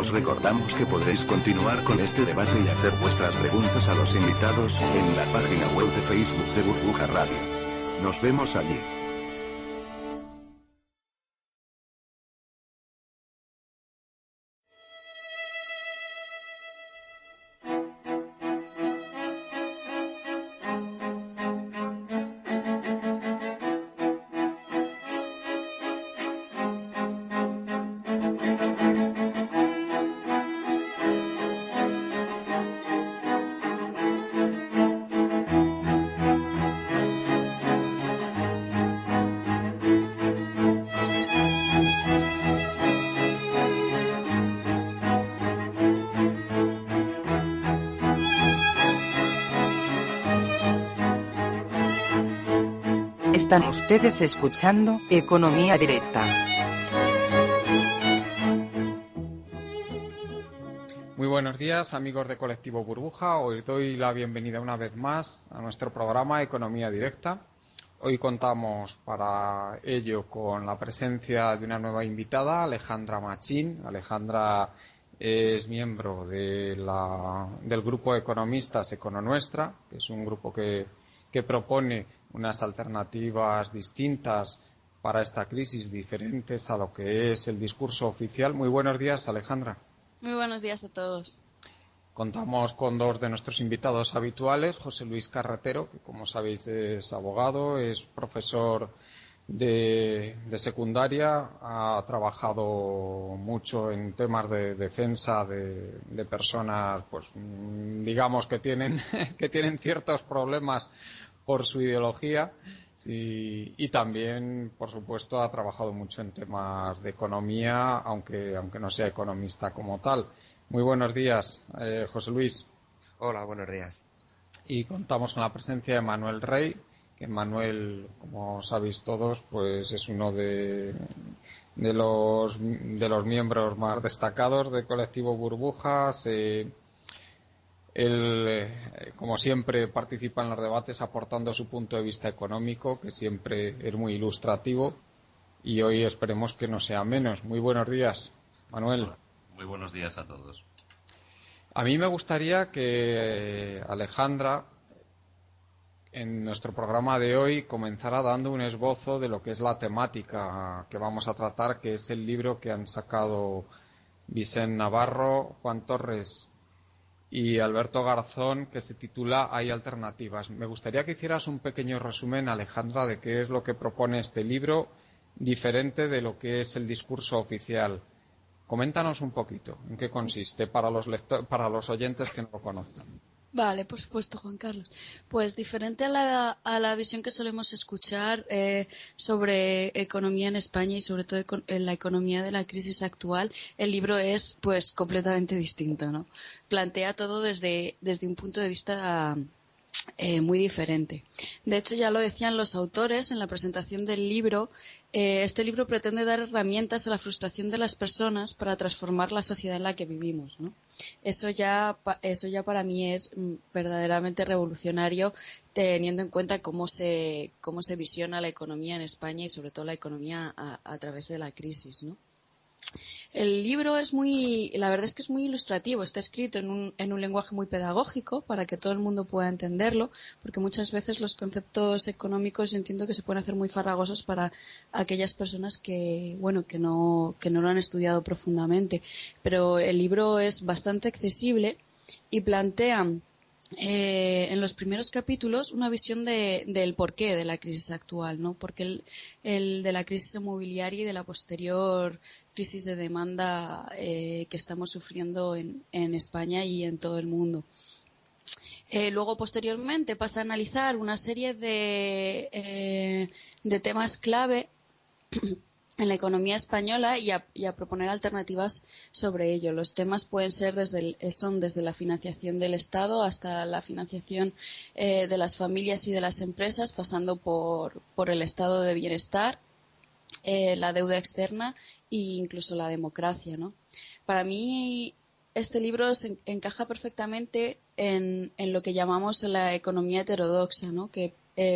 Os recordamos que podréis continuar con este debate y hacer vuestras preguntas a los invitados en la página web de Facebook de Burbuja Radio. Nos vemos allí. Están ustedes escuchando Economía Directa. Muy buenos días, amigos de Colectivo Burbuja. Hoy doy la bienvenida una vez más a nuestro programa Economía Directa. Hoy contamos para ello con la presencia de una nueva invitada, Alejandra Machín. Alejandra es miembro del grupo de economistas Econonuestra, que es un grupo que propone unas alternativas distintas para esta crisis, diferentes a lo que es el discurso oficial. Muy buenos días, Alejandra. Muy buenos días a todos. Contamos con dos de nuestros invitados habituales, José Luis Carretero, que como sabéis es abogado, es profesor de secundaria, ha trabajado mucho en temas de defensa de personas, pues digamos que tienen ciertos problemas por su ideología y también, por supuesto, ha trabajado mucho en temas de economía, aunque no sea economista como tal. Muy buenos días, José Luis. Hola, buenos días. Y contamos con la presencia de Manuel Rey, que Manuel, como sabéis todos, pues es uno de los miembros más destacados del colectivo Burbujas. Él, como siempre, participa en los debates aportando su punto de vista económico, que siempre es muy ilustrativo, y hoy esperemos que no sea menos. Muy buenos días, Manuel. Hola. Muy buenos días a todos. A mí me gustaría que Alejandra, en nuestro programa de hoy, comenzara dando un esbozo de lo que es la temática que vamos a tratar, que es el libro que han sacado Vicente Navarro, Juan Torres y Alberto Garzón, que se titula Hay alternativas. Me gustaría que hicieras un pequeño resumen, Alejandra, de qué es lo que propone este libro, diferente de lo que es el discurso oficial. Coméntanos un poquito en qué consiste para los oyentes que no lo conozcan. Vale, por supuesto, Juan Carlos. Pues diferente a la visión que solemos escuchar sobre economía en España y sobre todo en la economía de la crisis actual, el libro es pues completamente distinto, ¿no? Plantea todo desde un punto de vista muy diferente. De hecho, ya lo decían los autores en la presentación del libro. Este libro pretende dar herramientas a la frustración de las personas para transformar la sociedad en la que vivimos, ¿no? Eso ya para mí es verdaderamente revolucionario, teniendo en cuenta cómo se visiona la economía en España y sobre todo la economía a través de la crisis, ¿no? El libro la verdad es que es muy ilustrativo, está escrito en un lenguaje muy pedagógico para que todo el mundo pueda entenderlo, porque muchas veces los conceptos económicos yo entiendo que se pueden hacer muy farragosos para aquellas personas que no lo han estudiado profundamente. Pero el libro es bastante accesible y plantea en los primeros capítulos una visión del porqué de la crisis actual, ¿no? Porque el de la crisis inmobiliaria y de la posterior crisis de demanda que estamos sufriendo en España y en todo el mundo. Luego, posteriormente, pasa a analizar una serie de temas clave en la economía española y a proponer alternativas sobre ello. Los temas pueden ser son desde la financiación del Estado hasta la financiación de las familias y de las empresas, pasando por el estado de bienestar, la deuda externa e incluso la democracia, ¿no? Para mí, este libro se encaja perfectamente en lo que llamamos la economía heterodoxa, ¿no? Que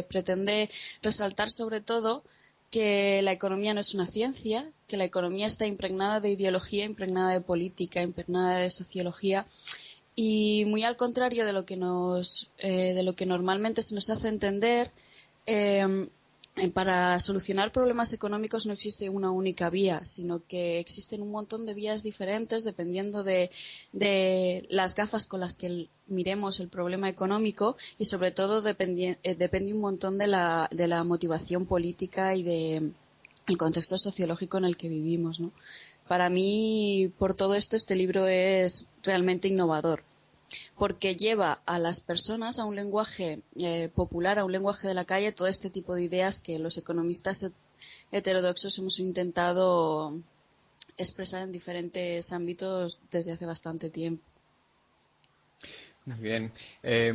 pretende resaltar sobre todo que la economía no es una ciencia, que la economía está impregnada de ideología, impregnada de política, impregnada de sociología, y muy al contrario de lo que de lo que normalmente se nos hace entender. Para solucionar problemas económicos no existe una única vía, sino que existen un montón de vías diferentes dependiendo de las gafas con las que miremos el problema económico, y sobre todo depende un montón de la motivación política y de el contexto sociológico en el que vivimos, ¿no? Para mí, por todo esto, este libro es realmente innovador, porque lleva a las personas a un lenguaje popular, a un lenguaje de la calle, todo este tipo de ideas que los economistas heterodoxos hemos intentado expresar en diferentes ámbitos desde hace bastante tiempo. Muy bien.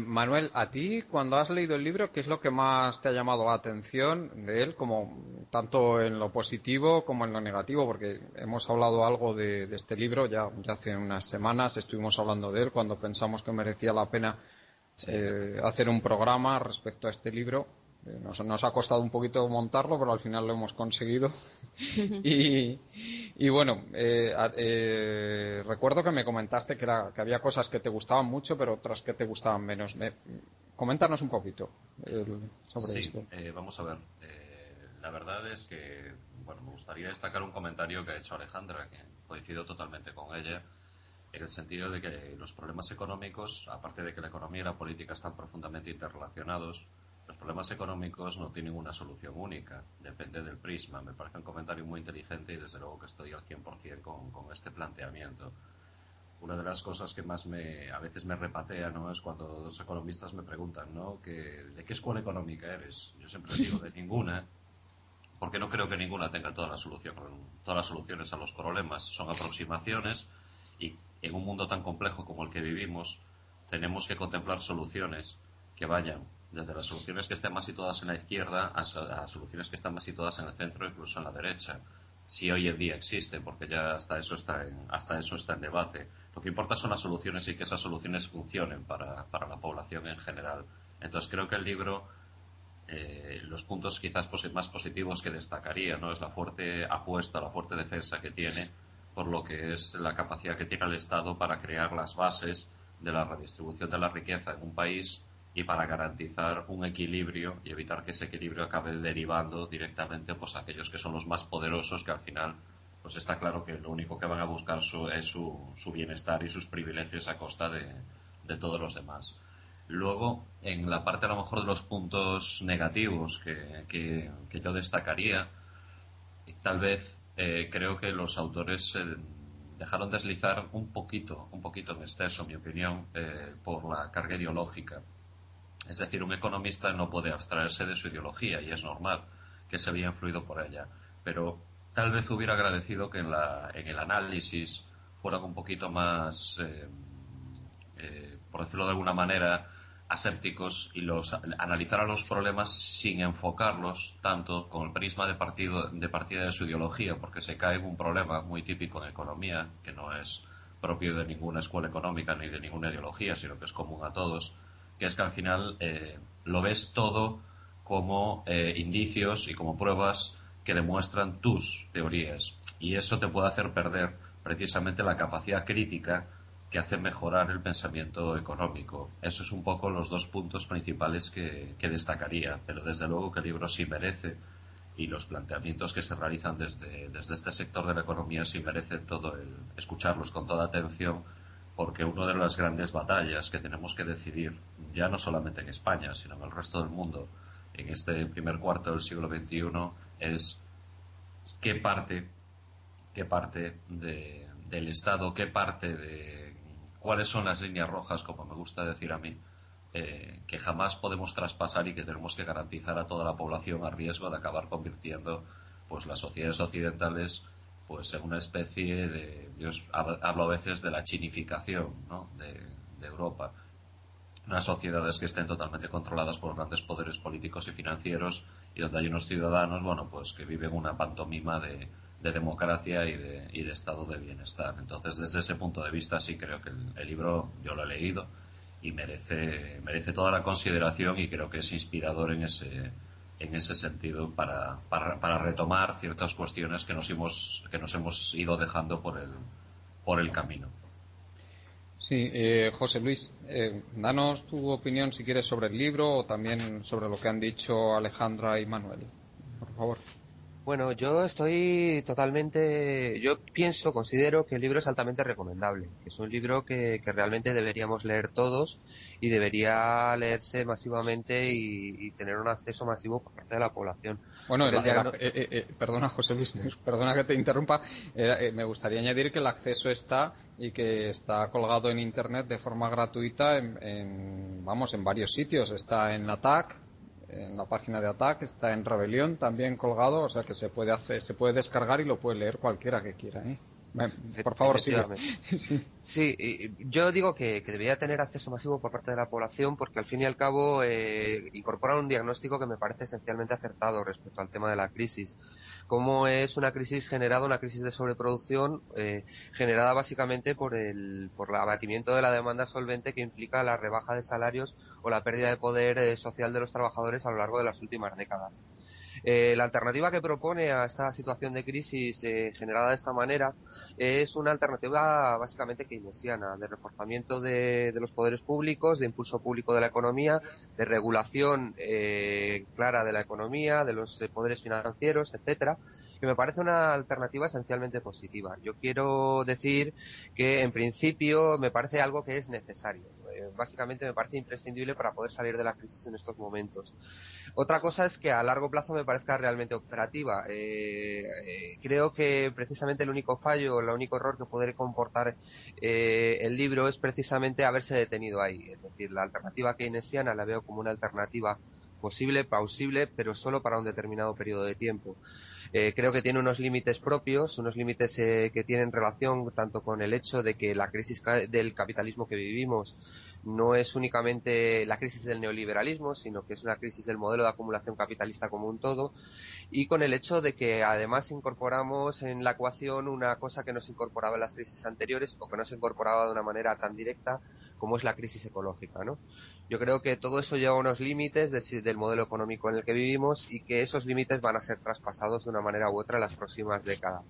Manuel, ¿a ti cuando has leído el libro, qué es lo que más te ha llamado la atención de él, como tanto en lo positivo como en lo negativo? Porque hemos hablado algo de este libro ya hace unas semanas, estuvimos hablando de él cuando pensamos que merecía la pena hacer un programa respecto a este libro. Nos ha costado un poquito montarlo, pero al final lo hemos conseguido. Y bueno, recuerdo que me comentaste que había cosas que te gustaban mucho, pero otras que te gustaban menos. Coméntanos un poquito sobre esto. Vamos a ver. La verdad es que, bueno, me gustaría destacar un comentario que ha hecho Alejandra, que coincido totalmente con ella, en el sentido de que los problemas económicos, aparte de que la economía y la política están profundamente interrelacionados, los problemas económicos no tienen una solución única, depende del prisma. Me parece un comentario muy inteligente y desde luego que estoy al 100% con este planteamiento. Una de las cosas que más a veces me repatea, ¿no?, es cuando los economistas me preguntan, ¿no?, ¿de qué escuela económica eres? Yo siempre digo de ninguna, porque no creo que ninguna tenga todas las soluciones a los problemas. Son aproximaciones y en un mundo tan complejo como el que vivimos tenemos que contemplar soluciones que vayan desde las soluciones que estén más situadas en la izquierda a soluciones que están más situadas en el centro, incluso en la derecha, si hoy en día existe, porque ya hasta eso está en debate. Lo que importa son las soluciones y que esas soluciones funcionen para la población en general. Entonces creo que el libro, los puntos quizás más positivos que destacaría, ¿no?, es la fuerte apuesta, la fuerte defensa que tiene por lo que es la capacidad que tiene el Estado para crear las bases de la redistribución de la riqueza en un país y para garantizar un equilibrio y evitar que ese equilibrio acabe derivando directamente pues a aquellos que son los más poderosos, que al final pues está claro que lo único que van a buscar es su bienestar y sus privilegios a costa de todos los demás. Luego, en la parte a lo mejor de los puntos negativos que yo destacaría, tal vez creo que los autores dejaron deslizar un poquito en exceso, en mi opinión, por la carga ideológica. Es decir, un economista no puede abstraerse de su ideología y es normal que se vea influido por ella, pero tal vez hubiera agradecido que en el análisis fueran un poquito más, por decirlo de alguna manera, asépticos y analizaran los problemas sin enfocarlos tanto con el prisma de partida de su ideología, porque se cae en un problema muy típico en economía, que no es propio de ninguna escuela económica ni de ninguna ideología, sino que es común a todos, que es que al final lo ves todo como indicios y como pruebas que demuestran tus teorías, y eso te puede hacer perder precisamente la capacidad crítica que hace mejorar el pensamiento económico. Eso es un poco los dos puntos principales que destacaría, pero desde luego que el libro sí merece, y los planteamientos que se realizan desde este sector de la economía sí merecen todo escucharlos con toda atención, porque una de las grandes batallas que tenemos que decidir, ya no solamente en España, sino en el resto del mundo, en este primer cuarto del siglo XXI, es qué parte del Estado, cuáles son las líneas rojas, como me gusta decir a mí, que jamás podemos traspasar y que tenemos que garantizar a toda la población a riesgo de acabar convirtiendo pues las sociedades occidentales pues en una especie yo hablo a veces de la chinificación, ¿no?, de Europa. Unas sociedades que estén totalmente controladas por grandes poderes políticos y financieros, y donde hay unos ciudadanos, bueno, pues que viven una pantomima de democracia y de estado de bienestar. Entonces, desde ese punto de vista, sí creo que el libro yo lo he leído y merece toda la consideración, y creo que es inspirador en ese sentido para retomar ciertas cuestiones que nos hemos ido dejando por el camino. Sí, José Luis, danos tu opinión si quieres sobre el libro o también sobre lo que han dicho Alejandra y Manuel, por favor. Bueno, considero que el libro es altamente recomendable, que es un libro que realmente deberíamos leer todos y debería leerse masivamente y tener un acceso masivo por parte de la población. Bueno, Porque perdona, José Luis, perdona que te interrumpa. Me gustaría añadir que el acceso está y que está colgado en Internet de forma gratuita en varios sitios. Está en ATAC, en la página de ATAC, está en Rebelión también colgado, o sea que se puede descargar y lo puede leer cualquiera que quiera, ¿eh? Por favor, sigue. Efectivamente. Sí. Sí, y yo digo que debería tener acceso masivo por parte de la población porque al fin y al cabo incorpora un diagnóstico que me parece esencialmente acertado respecto al tema de la crisis. Cómo es una crisis generada, una crisis de sobreproducción generada básicamente por el abatimiento de la demanda solvente que implica la rebaja de salarios o la pérdida de poder social de los trabajadores a lo largo de las últimas décadas. La alternativa que propone a esta situación de crisis generada de esta manera es una alternativa básicamente keynesiana, de reforzamiento de los poderes públicos, de impulso público de la economía, de regulación clara de la economía, de los poderes financieros, etcétera, que me parece una alternativa esencialmente positiva. Yo quiero decir que en principio me parece algo que es necesario. Básicamente me parece imprescindible para poder salir de la crisis en estos momentos. Otra cosa es que a largo plazo me parezca realmente operativa. Creo que precisamente el único fallo, el único error que puede comportar el libro es precisamente haberse detenido ahí. Es decir, la alternativa keynesiana la veo como una alternativa posible, plausible, pero solo para un determinado periodo de tiempo. Creo que tiene unos límites propios, unos límites que tienen relación tanto con el hecho de que la crisis del capitalismo que vivimos no es únicamente la crisis del neoliberalismo, sino que es una crisis del modelo de acumulación capitalista como un todo, y con el hecho de que además incorporamos en la ecuación una cosa que no se incorporaba en las crisis anteriores o que no se incorporaba de una manera tan directa como es la crisis ecológica, ¿no? Yo creo que todo eso lleva a unos límites del modelo económico en el que vivimos y que esos límites van a ser traspasados de una manera u otra en las próximas décadas.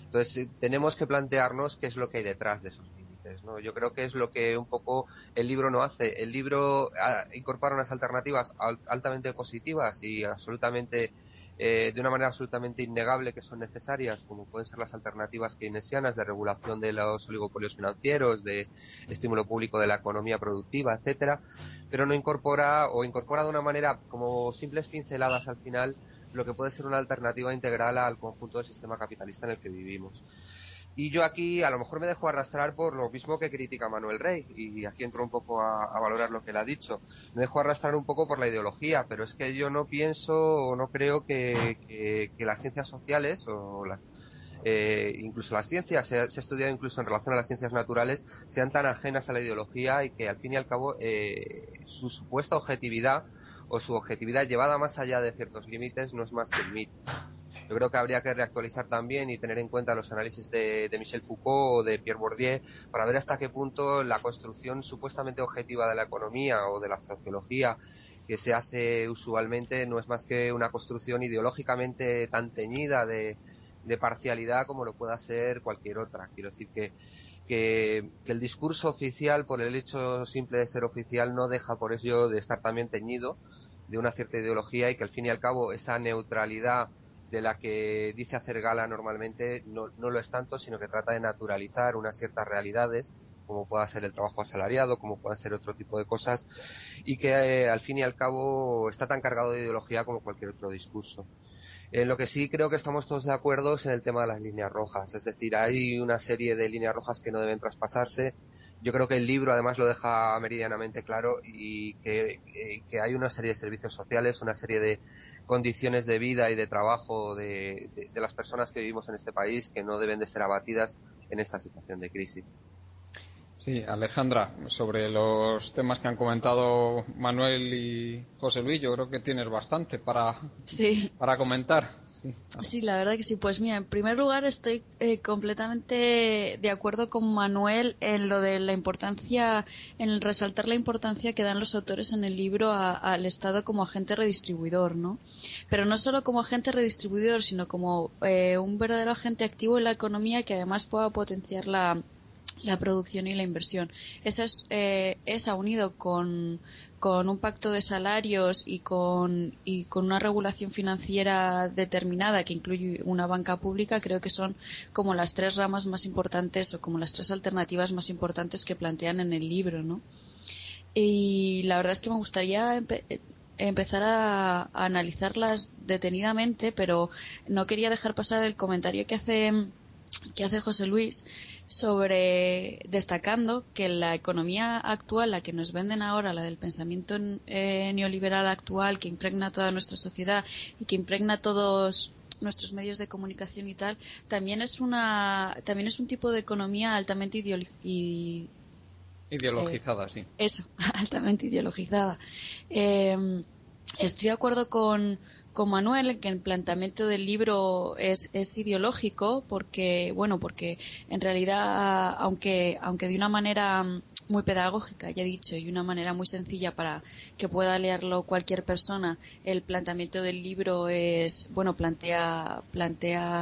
Entonces, tenemos que plantearnos qué es lo que hay detrás de esos límites, ¿no? Yo creo que es lo que un poco el libro no hace. El libro incorpora unas alternativas altamente positivas y absolutamente de una manera absolutamente innegable que son necesarias, como pueden ser las alternativas keynesianas de regulación de los oligopolios financieros, de estímulo público de la economía productiva, etcétera, pero no incorpora o incorpora de una manera como simples pinceladas al final lo que puede ser una alternativa integral al conjunto del sistema capitalista en el que vivimos. Y yo aquí a lo mejor me dejo arrastrar por lo mismo que critica Manuel Rey, y aquí entro un poco a valorar lo que él ha dicho. Me dejo arrastrar un poco por la ideología, pero es que yo no pienso o no creo que las ciencias sociales o incluso las ciencias, se ha estudiado incluso en relación a las ciencias naturales, sean tan ajenas a la ideología y que al fin y al cabo su supuesta objetividad o su objetividad llevada más allá de ciertos límites no es más que el mito. Yo creo que habría que reactualizar también y tener en cuenta los análisis de Michel Foucault o de Pierre Bourdieu para ver hasta qué punto la construcción supuestamente objetiva de la economía o de la sociología que se hace usualmente no es más que una construcción ideológicamente tan teñida de parcialidad como lo pueda ser cualquier otra. Quiero decir que el discurso oficial, por el hecho simple de ser oficial, no deja por ello de estar también teñido de una cierta ideología y que al fin y al cabo esa neutralidad de la que dice hacer gala normalmente no lo es tanto, sino que trata de naturalizar unas ciertas realidades, como pueda ser el trabajo asalariado, como pueda ser otro tipo de cosas, y que al fin y al cabo está tan cargado de ideología como cualquier otro discurso. En lo que sí creo que estamos todos de acuerdo es en el tema de las líneas rojas, es decir, hay una serie de líneas rojas que no deben traspasarse. Yo creo que el libro además lo deja meridianamente claro y que hay una serie de servicios sociales, una serie de condiciones de vida y de trabajo de las personas que vivimos en este país que no deben de ser abatidas en esta situación de crisis. Sí, Alejandra, sobre los temas que han comentado Manuel y José Luis, yo creo que tienes bastante Sí. para comentar. Sí. Sí, la verdad que sí. Pues mira, en primer lugar estoy completamente de acuerdo con Manuel en lo de la importancia, en el resaltar la importancia que dan los autores en el libro al Estado como agente redistribuidor, ¿no? Pero no solo como agente redistribuidor, sino como un verdadero agente activo en la economía que además pueda potenciar la producción y la inversión. Esa unido con un pacto de salarios y con una regulación financiera determinada que incluye una banca pública, creo que son como las tres ramas más importantes o como las tres alternativas más importantes que plantean en el libro, ¿no? Y la verdad es que me gustaría empezar a analizarlas detenidamente, pero no quería dejar pasar el comentario que hace José Luis sobre destacando que la economía actual, la que nos venden ahora, la del pensamiento neoliberal actual que impregna toda nuestra sociedad y que impregna todos nuestros medios de comunicación y tal, también es un tipo de economía altamente Ideologizada, sí. eso, altamente ideologizada. Estoy de acuerdo con Manuel en que el planteamiento del libro es ideológico porque en realidad, aunque de una manera muy pedagógica, ya he dicho, y una manera muy sencilla para que pueda leerlo cualquier persona, el planteamiento del libro plantea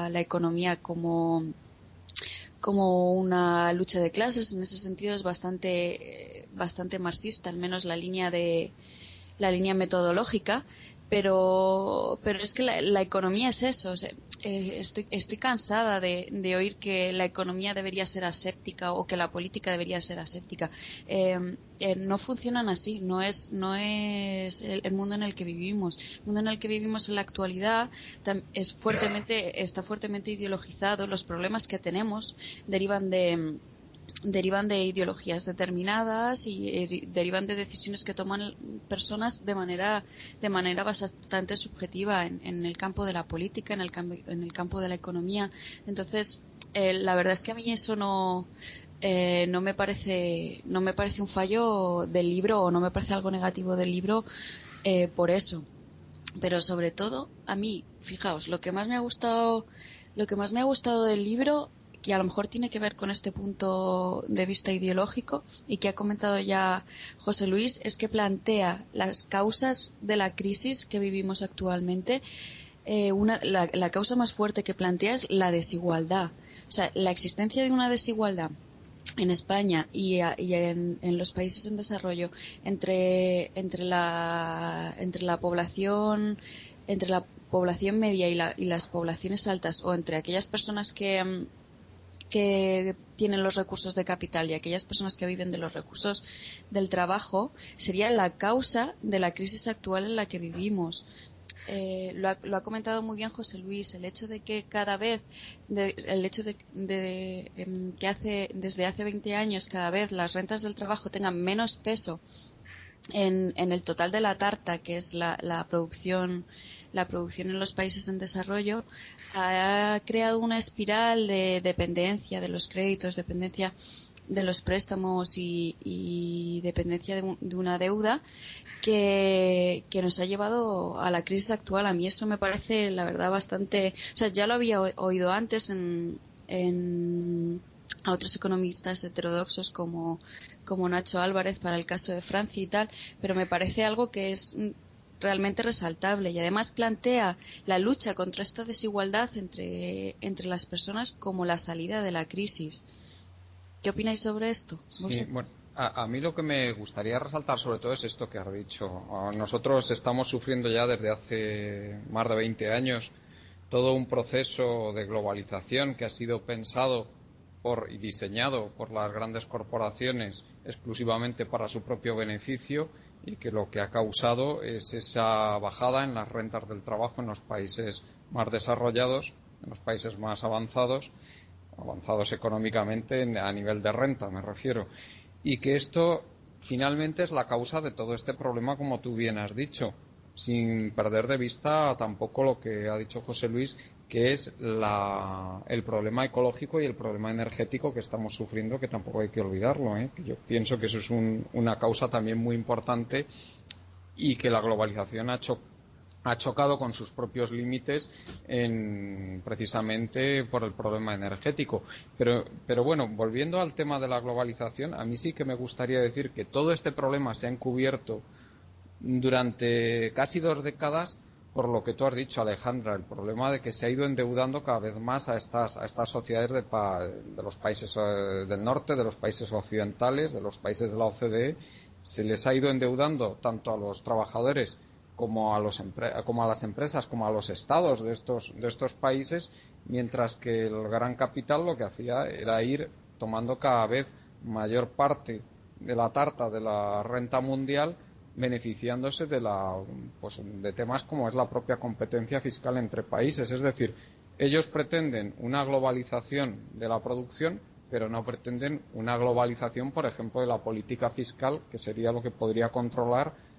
la economía como una lucha de clases. En ese sentido es bastante marxista, al menos la línea metodológica, pero es que la economía es eso. O sea, estoy cansada de oír que la economía debería ser aséptica o que la política debería ser aséptica. No funcionan así, no es el mundo en el que vivimos. El mundo en el que vivimos en la actualidad está fuertemente ideologizado. Los problemas que tenemos derivan de ideologías determinadas y derivan de decisiones que toman personas de manera bastante subjetiva en el campo de la política, en el campo de la economía. Entonces, la verdad es que a mí eso no me parece un fallo del libro o no me parece algo negativo del libro por eso. Pero sobre todo, a mí, fijaos, lo que más me ha gustado del libro, que a lo mejor tiene que ver con este punto de vista ideológico y que ha comentado ya José Luis, es que plantea las causas de la crisis que vivimos actualmente. La causa más fuerte que plantea es la desigualdad. O sea, la existencia de una desigualdad en España y en los países en desarrollo entre la población media y las poblaciones altas, o entre aquellas personas que tienen los recursos de capital y aquellas personas que viven de los recursos del trabajo, sería la causa de la crisis actual en la que vivimos. Lo ha comentado muy bien José Luis, el hecho de que desde hace 20 años cada vez las rentas del trabajo tengan menos peso en el total de la tarta, que es la producción en los países en desarrollo, ha creado una espiral de dependencia de los créditos, dependencia de los préstamos y dependencia de una deuda que nos ha llevado a la crisis actual. A mí eso me parece, la verdad, bastante... O sea, ya lo había oído antes a otros economistas heterodoxos como Nacho Álvarez para el caso de Francia y tal, pero me parece algo que es realmente resaltable y además plantea la lucha contra esta desigualdad entre las personas como la salida de la crisis. ¿Qué opináis sobre esto? Sí, bueno, a mí lo que me gustaría resaltar sobre todo es esto que has dicho. Nosotros estamos sufriendo ya desde hace más de 20 años todo un proceso de globalización que ha sido pensado y diseñado por las grandes corporaciones exclusivamente para su propio beneficio, y que lo que ha causado es esa bajada en las rentas del trabajo en los países más desarrollados, en los países más avanzados económicamente a nivel de renta, me refiero, y que esto finalmente es la causa de todo este problema, como tú bien has dicho. O sin perder de vista tampoco lo que ha dicho José Luis, que es el problema ecológico y el problema energético que estamos sufriendo, que tampoco hay que olvidarlo, ¿eh? Que yo pienso que eso es una causa también muy importante y que la globalización ha chocado con sus propios límites precisamente por el problema energético. Pero bueno, volviendo al tema de la globalización, a mí sí que me gustaría decir que todo este problema se ha encubierto durante casi 2 décadas por lo que tú has dicho, Alejandra, el problema de que se ha ido endeudando cada vez más a estas sociedades de los países del norte, de los países occidentales, de los países de la OCDE. Se les ha ido endeudando tanto a los trabajadores como a las empresas, como a los estados de estos países, mientras que el gran capital lo que hacía era ir tomando cada vez mayor parte de la tarta de la renta mundial, beneficiándose de temas como es la propia competencia fiscal entre países. Es decir, ellos pretenden una globalización de la producción, pero no pretenden una globalización, por ejemplo, de la política fiscal, que sería lo que podría controlar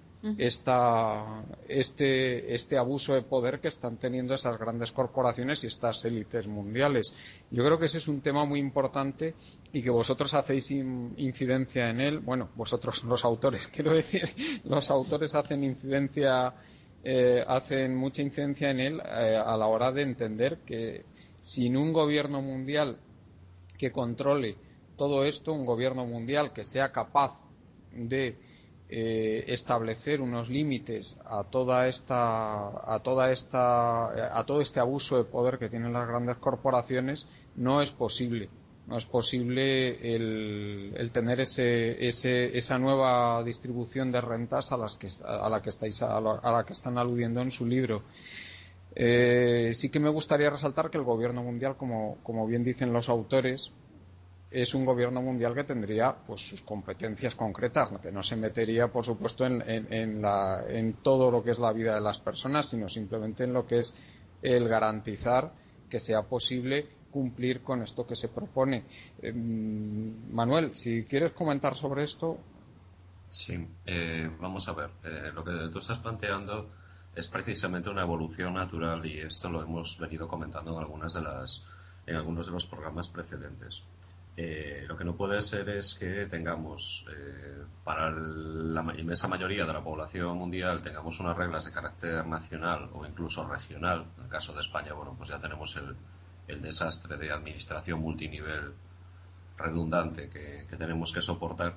este abuso de poder que están teniendo esas grandes corporaciones y estas élites mundiales. Yo creo que ese es un tema muy importante y que vosotros hacéis incidencia en él. Bueno, vosotros, los autores, quiero decir, los autores hacen mucha incidencia en él a la hora de entender que sin un gobierno mundial que controle todo esto, un gobierno mundial que sea capaz de establecer unos límites a todo este abuso de poder que tienen las grandes corporaciones, no es posible. No es posible el tener esa nueva distribución de rentas a la que están aludiendo en su libro. Sí que me gustaría resaltar que el gobierno mundial, como bien dicen los autores, es un gobierno mundial que tendría pues sus competencias concretas, que no se metería, por supuesto, en todo lo que es la vida de las personas, sino simplemente en lo que es el garantizar que sea posible cumplir con esto que se propone. Manuel, si quieres comentar sobre esto. Sí, vamos a ver. Lo que tú estás planteando es precisamente una evolución natural y esto lo hemos venido comentando en algunos de los programas precedentes. Lo que no puede ser es que tengamos, para la inmensa mayoría de la población mundial, tengamos unas reglas de carácter nacional o incluso regional. En el caso de España, bueno, pues ya tenemos el desastre de administración multinivel redundante que tenemos que soportar.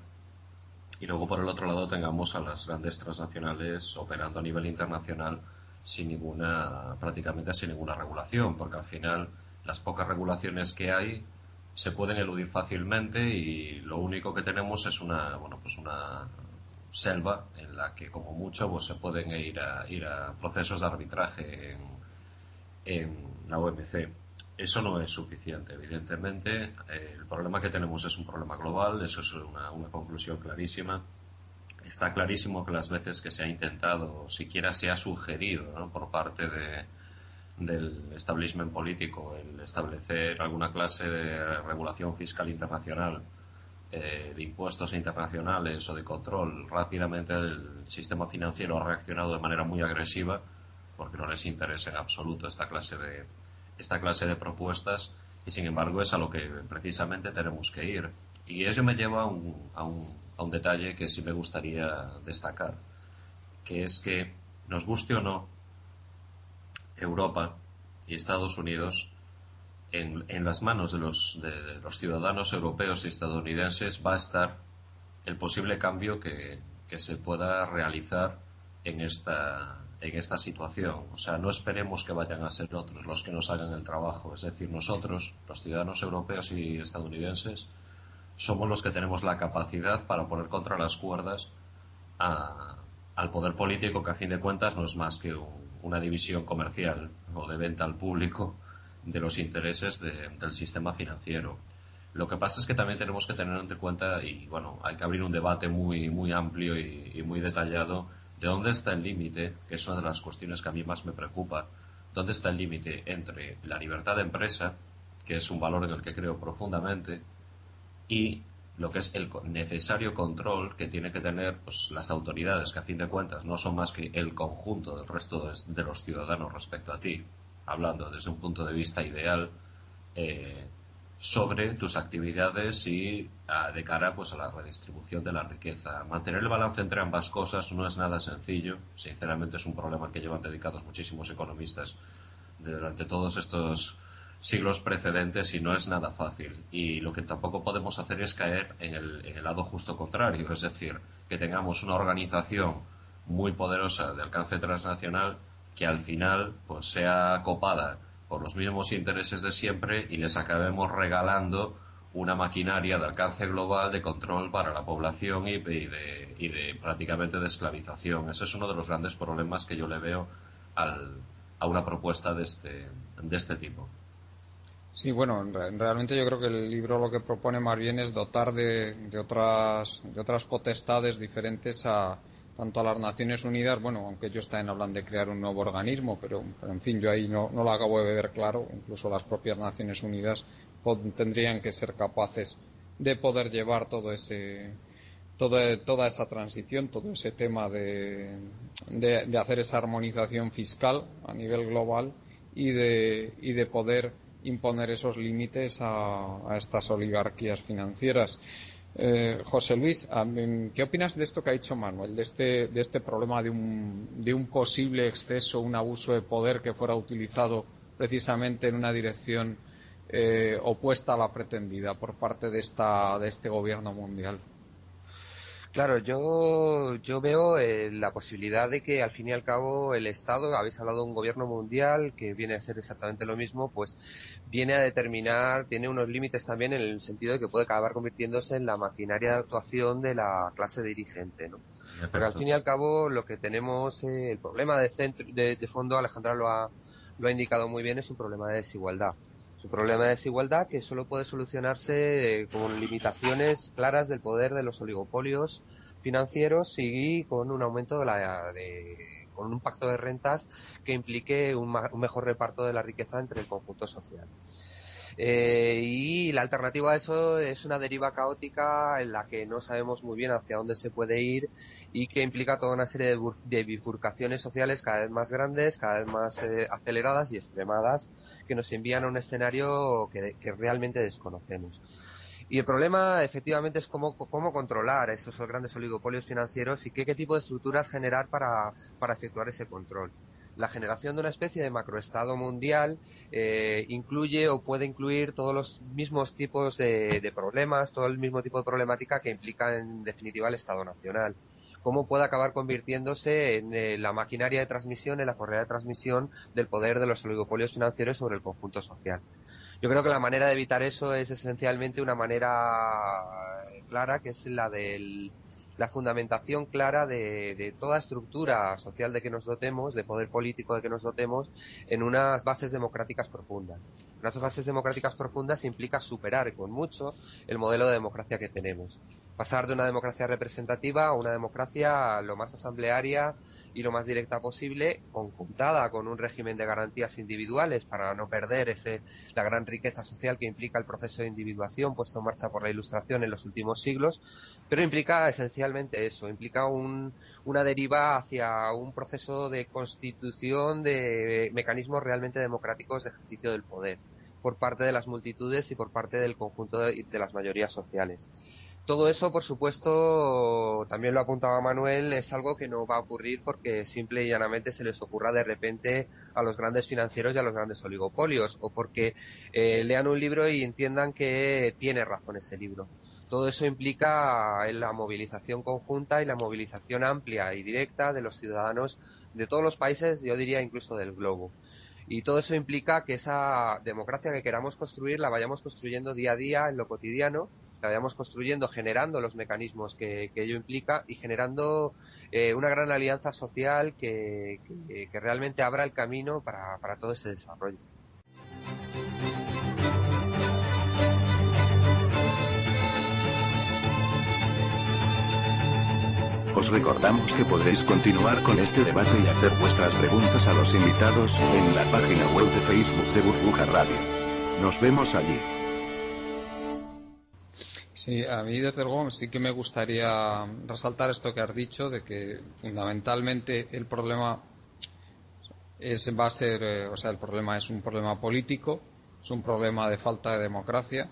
Y luego, por el otro lado, tengamos a las grandes transnacionales operando a nivel internacional prácticamente sin ninguna regulación, porque al final las pocas regulaciones que hay se pueden eludir fácilmente y lo único que tenemos es una selva en la que como mucho pues se pueden ir a procesos de arbitraje en la OMC. Eso no es suficiente, evidentemente. El problema que tenemos es un problema global, eso es una conclusión clarísima. Está clarísimo que las veces que se ha intentado, o siquiera se ha sugerido, ¿no?, por parte del establishment político el establecer alguna clase de regulación fiscal internacional, de impuestos internacionales o de control, rápidamente el sistema financiero ha reaccionado de manera muy agresiva porque no les interesa en absoluto esta clase de propuestas y sin embargo es a lo que precisamente tenemos que ir. Y eso me lleva a un detalle que sí me gustaría destacar, que es que, nos guste o no, Europa y Estados Unidos, en las manos de los ciudadanos europeos y estadounidenses va a estar el posible cambio que se pueda realizar en esta situación. O sea, no esperemos que vayan a ser otros los que nos hagan el trabajo. Es decir, nosotros, los ciudadanos europeos y estadounidenses, somos los que tenemos la capacidad para poner contra las cuerdas al poder político, que a fin de cuentas no es más que una división comercial o de venta al público de los intereses del sistema financiero. Lo que pasa es que también tenemos que tener en cuenta, y bueno, hay que abrir un debate muy, muy amplio y muy detallado, de dónde está el límite, que es una de las cuestiones que a mí más me preocupa. ¿Dónde está el límite entre la libertad de empresa, que es un valor en el que creo profundamente, y lo que es el necesario control que tiene que tener pues, las autoridades, que a fin de cuentas no son más que el conjunto del resto de los ciudadanos respecto a ti, hablando desde un punto de vista ideal, sobre tus actividades y de cara pues, a la redistribución de la riqueza. Mantener el balance entre ambas cosas no es nada sencillo. Sinceramente es un problema al que llevan dedicados muchísimos economistas durante todos estos siglos precedentes y no es nada fácil. Y lo que tampoco podemos hacer es caer en el lado justo contrario, es decir, que tengamos una organización muy poderosa de alcance transnacional que al final pues sea copada por los mismos intereses de siempre y les acabemos regalando una maquinaria de alcance global de control para la población y de prácticamente de esclavización. Ese es uno de los grandes problemas que yo le veo a una propuesta de este tipo. Sí, bueno, realmente yo creo que el libro lo que propone más bien es dotar de otras potestades diferentes tanto a las Naciones Unidas, bueno, aunque ellos también hablan de crear un nuevo organismo, pero en fin, yo ahí no lo acabo de ver claro. Incluso las propias Naciones Unidas tendrían que ser capaces de poder llevar toda esa transición, todo ese tema de hacer esa armonización fiscal a nivel global y de poder imponer esos límites a estas oligarquías financieras. José Luis, ¿qué opinas de esto que ha dicho Manuel, de este problema de un posible exceso, un abuso de poder que fuera utilizado precisamente en una dirección opuesta a la pretendida por parte de este gobierno mundial? Claro, yo veo la posibilidad de que al fin y al cabo el Estado, habéis hablado de un gobierno mundial que viene a ser exactamente lo mismo, pues viene a determinar, tiene unos límites también en el sentido de que puede acabar convirtiéndose en la maquinaria de actuación de la clase dirigente, ¿no? Porque al fin y al cabo lo que tenemos, el problema de fondo, Alejandra lo ha indicado muy bien, es un problema de desigualdad. Es un problema de desigualdad que solo puede solucionarse con limitaciones claras del poder de los oligopolios financieros y con un aumento con un pacto de rentas que implique un mejor reparto de la riqueza entre el conjunto social. Y la alternativa a eso es una deriva caótica en la que no sabemos muy bien hacia dónde se puede ir y que implica toda una serie de bifurcaciones sociales cada vez más grandes, cada vez más aceleradas y extremadas, que nos envían a un escenario que realmente desconocemos. Y el problema, efectivamente, es cómo controlar esos grandes oligopolios financieros y qué tipo de estructuras generar para efectuar ese control. La generación de una especie de macroestado mundial incluye o puede incluir todos los mismos tipos de problemas, todo el mismo tipo de problemática que implica en definitiva el Estado nacional. Cómo puede acabar convirtiéndose en la maquinaria de transmisión, en la correa de transmisión del poder de los oligopolios financieros sobre el conjunto social. Yo creo que la manera de evitar eso es esencialmente una manera clara, que es la fundamentación clara de toda estructura social de que nos dotemos, de poder político de que nos dotemos, en unas bases democráticas profundas. Unas bases democráticas profundas implica superar con mucho el modelo de democracia que tenemos. Pasar de una democracia representativa a una democracia lo más asamblearia y lo más directa posible, conjuntada con un régimen de garantías individuales para no perder la gran riqueza social que implica el proceso de individuación puesto en marcha por la Ilustración en los últimos siglos, pero implica esencialmente eso, implica una deriva hacia un proceso de constitución de mecanismos realmente democráticos de ejercicio del poder por parte de las multitudes y por parte del conjunto de las mayorías sociales. Todo eso, por supuesto, también lo apuntaba Manuel, es algo que no va a ocurrir porque simple y llanamente se les ocurra de repente a los grandes financieros y a los grandes oligopolios, o porque lean un libro y entiendan que tiene razón ese libro. Todo eso implica la movilización conjunta y la movilización amplia y directa de los ciudadanos de todos los países, yo diría incluso del globo. Y todo eso implica que esa democracia que queramos construir la vayamos construyendo día a día en lo cotidiano, la vayamos construyendo, generando los mecanismos que ello implica y generando una gran alianza social que realmente abra el camino para todo ese desarrollo. Os recordamos que podréis continuar con este debate y hacer vuestras preguntas a los invitados en la página web de Facebook de Burbuja Radio. Nos vemos allí. Sí, a mí desde luego sí que me gustaría resaltar esto que has dicho, de que fundamentalmente el problema va a ser, o sea, el problema es un problema político, es un problema de falta de democracia,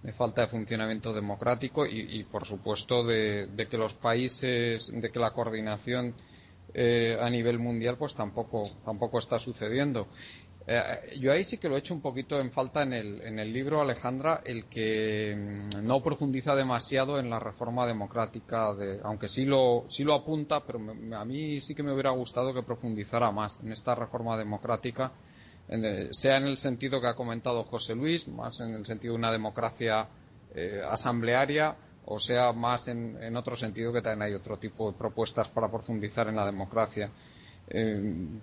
de falta de funcionamiento democrático y por supuesto, de que los países, de que la coordinación a nivel mundial, pues tampoco está sucediendo. Yo ahí sí que lo he hecho un poquito en falta en el libro, Alejandra, el que no profundiza demasiado en la reforma democrática, aunque sí lo apunta, pero a mí sí que me hubiera gustado que profundizara más en esta reforma democrática, sea en el sentido que ha comentado José Luis, más en el sentido de una democracia asamblearia, o sea más en otro sentido, que también hay otro tipo de propuestas para profundizar en la democracia.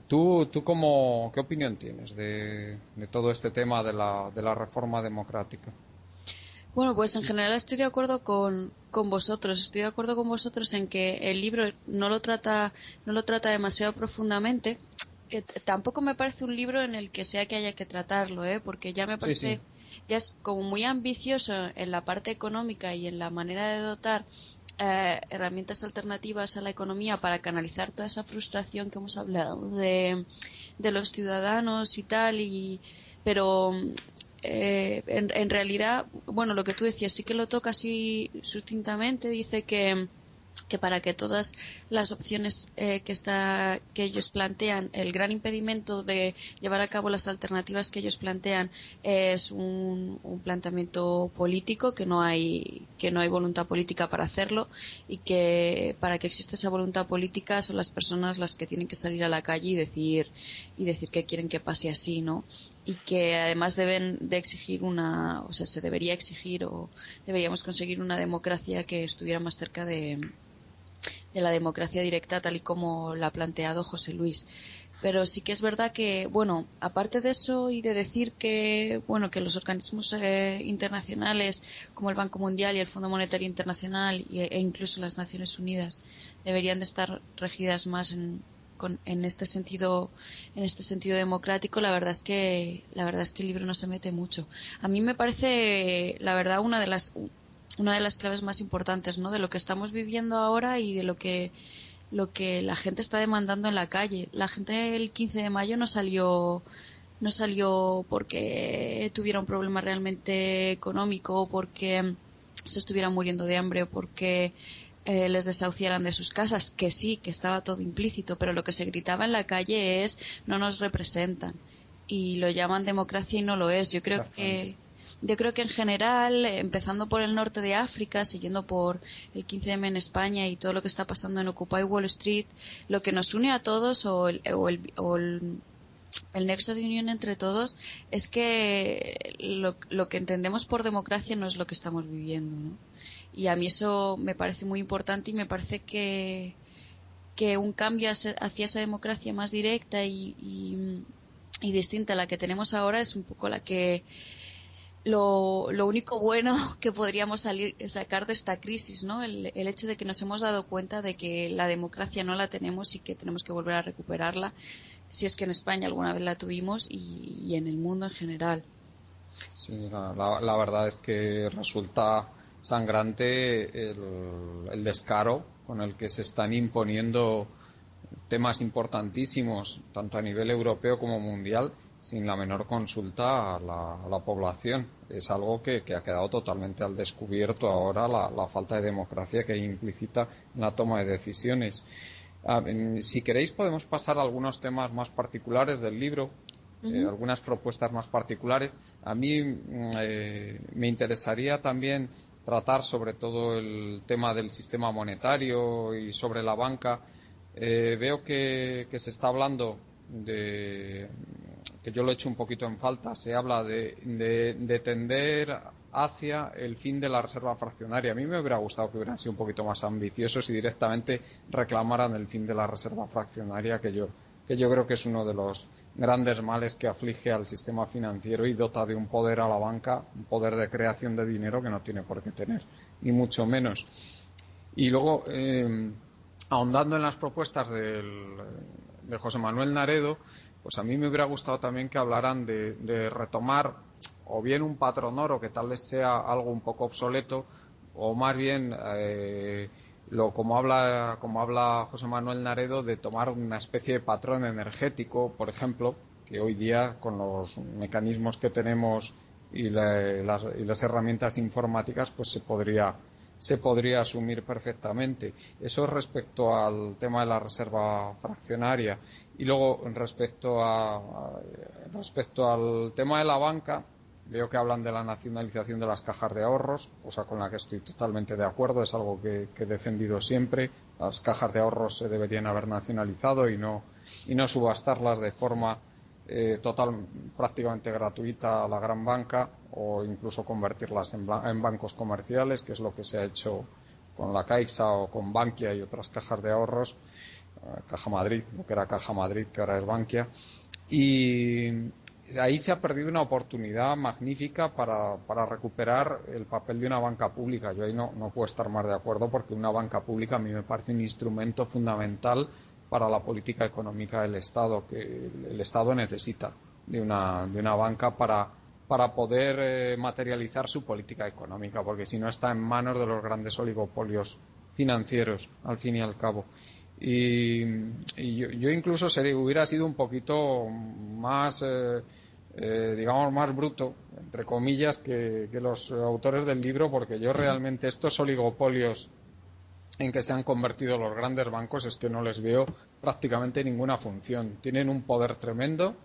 ¿Tú qué opinión tienes de todo este tema de la reforma democrática? Bueno, pues en general estoy de acuerdo con vosotros. Estoy de acuerdo con vosotros en que el libro no lo trata demasiado profundamente. Tampoco me parece un libro en el que sea que haya que tratarlo, porque ya me Sí, sí. parece, ya es como muy ambicioso en la parte económica y en la manera de dotar herramientas alternativas a la economía para canalizar toda esa frustración que hemos hablado de los ciudadanos y tal, pero en realidad, bueno, lo que tú decías sí que lo toca así sucintamente. Dice que para que todas las opciones que ellos plantean, el gran impedimento de llevar a cabo las alternativas que ellos plantean es un planteamiento político, que no hay voluntad política para hacerlo, y que para que exista esa voluntad política son las personas las que tienen que salir a la calle y decir que quieren que pase así, ¿no? Y que además deben de exigir se debería exigir, o deberíamos conseguir una democracia que estuviera más cerca de la democracia directa, tal y como la ha planteado José Luis. Pero sí que es verdad que, bueno, aparte de eso y de decir que, bueno, que los organismos internacionales como el Banco Mundial y el Fondo Monetario Internacional e incluso las Naciones Unidas deberían de estar regidas más en este sentido democrático, la verdad es que el libro no se mete mucho. A mí me parece, la verdad, una de las claves más importantes, ¿no?, de lo que estamos viviendo ahora y de lo que la gente está demandando en la calle. La gente el 15 de mayo no salió porque tuviera un problema realmente económico, o porque se estuvieran muriendo de hambre, o porque les desahuciaran de sus casas, que sí, que estaba todo implícito, pero lo que se gritaba en la calle es: no nos representan. Y lo llaman democracia y no lo es. Yo creo que en general, empezando por el norte de África, siguiendo por el 15M en España y todo lo que está pasando en Occupy Wall Street, lo que nos une a todos, o el nexo de unión entre todos, es que lo que entendemos por democracia no es lo que estamos viviendo, ¿no? Y a mí eso me parece muy importante, y me parece que un cambio hacia esa democracia más directa y distinta a la que tenemos ahora es un poco lo único bueno que podríamos sacar de esta crisis, ¿no? El hecho de que nos hemos dado cuenta de que la democracia no la tenemos y que tenemos que volver a recuperarla, si es que en España alguna vez la tuvimos, y en el mundo en general. Sí, la verdad es que resulta sangrante el descaro con el que se están imponiendo temas importantísimos, tanto a nivel europeo como mundial, sin la menor consulta a la población. Es algo que ha quedado totalmente al descubierto ahora, la falta de democracia que hay implícita en la toma de decisiones. Si queréis, podemos pasar a algunos temas más particulares del libro. Algunas propuestas más particulares. A mí me interesaría también tratar sobre todo el tema del sistema monetario y sobre la banca. Veo que se está hablando que yo lo he hecho un poquito en falta, se habla de tender hacia el fin de la reserva fraccionaria. A mí me hubiera gustado que hubieran sido un poquito más ambiciosos y directamente reclamaran el fin de la reserva fraccionaria, que yo creo que es uno de los grandes males que aflige al sistema financiero y dota de un poder a la banca, un poder de creación de dinero que no tiene por qué tener, ni mucho menos. Y luego, ahondando en las propuestas de José Manuel Naredo, pues a mí me hubiera gustado también que hablaran de retomar o bien un patrón oro, que tal vez sea algo un poco obsoleto, o más bien como habla José Manuel Naredo, de tomar una especie de patrón energético, por ejemplo, que hoy día con los mecanismos que tenemos y las herramientas informáticas pues se podría asumir perfectamente. Eso respecto al tema de la reserva fraccionaria. Y luego respecto al tema de la banca, veo que hablan de la nacionalización de las cajas de ahorros, cosa con la que estoy totalmente de acuerdo, es algo que he defendido siempre. Las cajas de ahorros se deberían haber nacionalizado y no subastarlas de forma prácticamente gratuita a la gran banca, o incluso convertirlas en bancos comerciales, que es lo que se ha hecho con la Caixa o con Bankia y otras cajas de ahorros, Caja Madrid, lo que era Caja Madrid, que ahora es Bankia, y ahí se ha perdido una oportunidad magnífica para recuperar el papel de una banca pública. Yo ahí no puedo estar más de acuerdo, porque una banca pública a mí me parece un instrumento fundamental para la política económica del Estado, que el Estado necesita de una banca para poder materializar su política económica, porque si no está en manos de los grandes oligopolios financieros, al fin y al cabo. Y yo incluso hubiera sido un poquito más, digamos, más bruto, entre comillas, que los autores del libro, porque yo realmente estos oligopolios en que se han convertido los grandes bancos es que no les veo prácticamente ninguna función. Tienen un poder tremendo,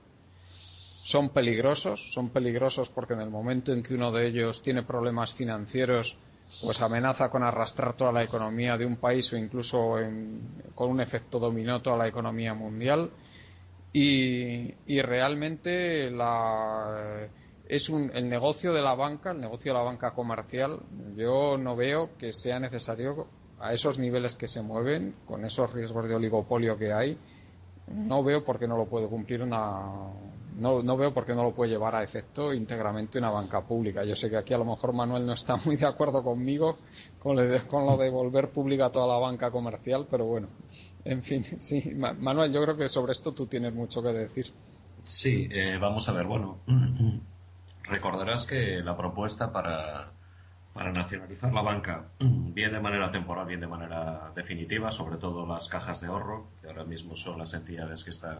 son peligrosos porque en el momento en que uno de ellos tiene problemas financieros, pues amenaza con arrastrar toda la economía de un país, o incluso con un efecto dominó toda la economía mundial. Y realmente el negocio de la banca, el negocio de la banca comercial, yo no veo que sea necesario, a esos niveles que se mueven, con esos riesgos de oligopolio que hay, no veo por qué no lo puede cumplir no veo por qué no lo puede llevar a efecto íntegramente una banca pública. Yo sé que aquí a lo mejor Manuel no está muy de acuerdo conmigo con lo de volver pública toda la banca comercial, pero bueno, en fin, sí. Manuel, yo creo que sobre esto tú tienes mucho que decir. Sí, vamos a ver, bueno, recordarás que la propuesta para nacionalizar la banca, bien de manera temporal, bien de manera definitiva, sobre todo las cajas de ahorro, que ahora mismo son las entidades que están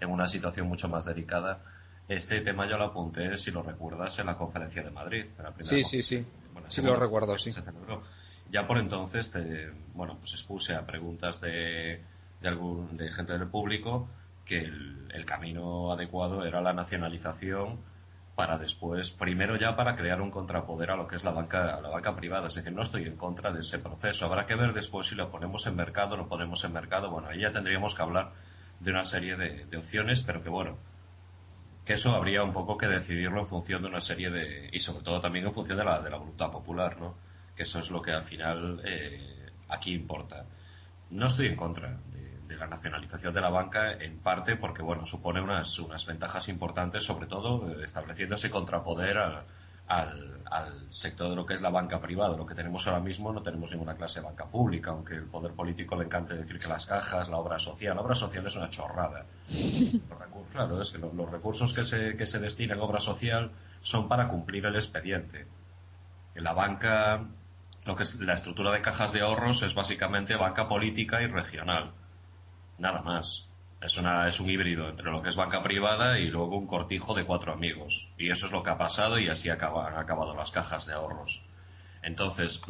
en una situación mucho más delicada. Este tema yo lo apunté, si lo recuerdas, en la conferencia de Madrid, en la primera Sí, sí, conferencia, sí, bueno, la sí lo segunda recuerdo, conferencia sí. que se celebró. Ya por entonces, pues expuse a preguntas de gente del público que el camino adecuado era la nacionalización, para después, primero ya para crear un contrapoder a lo que es la banca privada. Es decir, no estoy en contra de ese proceso. Habrá que ver después si lo ponemos en mercado, lo ponemos en mercado. Bueno, ahí ya tendríamos que hablar de una serie de opciones, pero que bueno, que eso habría un poco que decidirlo en función de una serie y sobre todo también en función de la voluntad popular, ¿no? Que eso es lo que al final aquí importa. No estoy en contra de la nacionalización de la banca, en parte porque bueno, supone unas ventajas importantes, sobre todo estableciendo ese contrapoder al sector de lo que es la banca privada. Lo que tenemos ahora mismo, no tenemos ninguna clase de banca pública, aunque el poder político le encante decir que las cajas, la obra social es una chorrada. Claro, es que los recursos que se destinan a obra social son para cumplir el expediente. En la banca, lo que es la estructura de cajas de ahorros es básicamente banca política y regional. Nada más. Es un híbrido entre lo que es banca privada y luego un cortijo de 4 amigos. Y eso es lo que ha pasado, y así han acabado las cajas de ahorros. Entonces,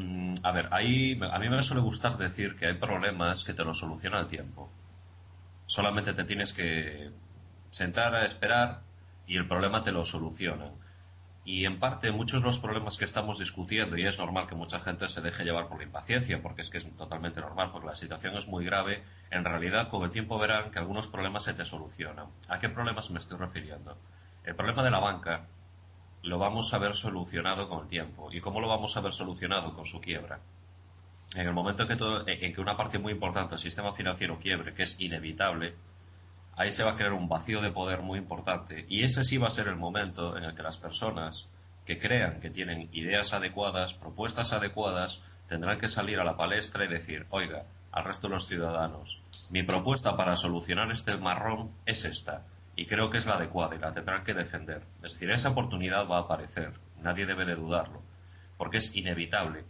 a ver, a mí me suele gustar decir que hay problemas que te los soluciona el tiempo. Solamente te tienes que sentar a esperar y el problema te lo solucionan. Y en parte muchos de los problemas que estamos discutiendo, y es normal que mucha gente se deje llevar por la impaciencia, porque es que es totalmente normal, porque la situación es muy grave, en realidad con el tiempo verán que algunos problemas se te solucionan. ¿A qué problemas me estoy refiriendo? El problema de la banca lo vamos a ver solucionado con el tiempo. ¿Y cómo lo vamos a ver solucionado? Con su quiebra. En el momento en que una parte muy importante del sistema financiero quiebre, que es inevitable, ahí se va a crear un vacío de poder muy importante, y ese sí va a ser el momento en el que las personas que crean que tienen ideas adecuadas, propuestas adecuadas, tendrán que salir a la palestra y decir, oiga, al resto de los ciudadanos, mi propuesta para solucionar este marrón es esta, y creo que es la adecuada y la tendrán que defender. Es decir, esa oportunidad va a aparecer, nadie debe de dudarlo, porque es inevitable.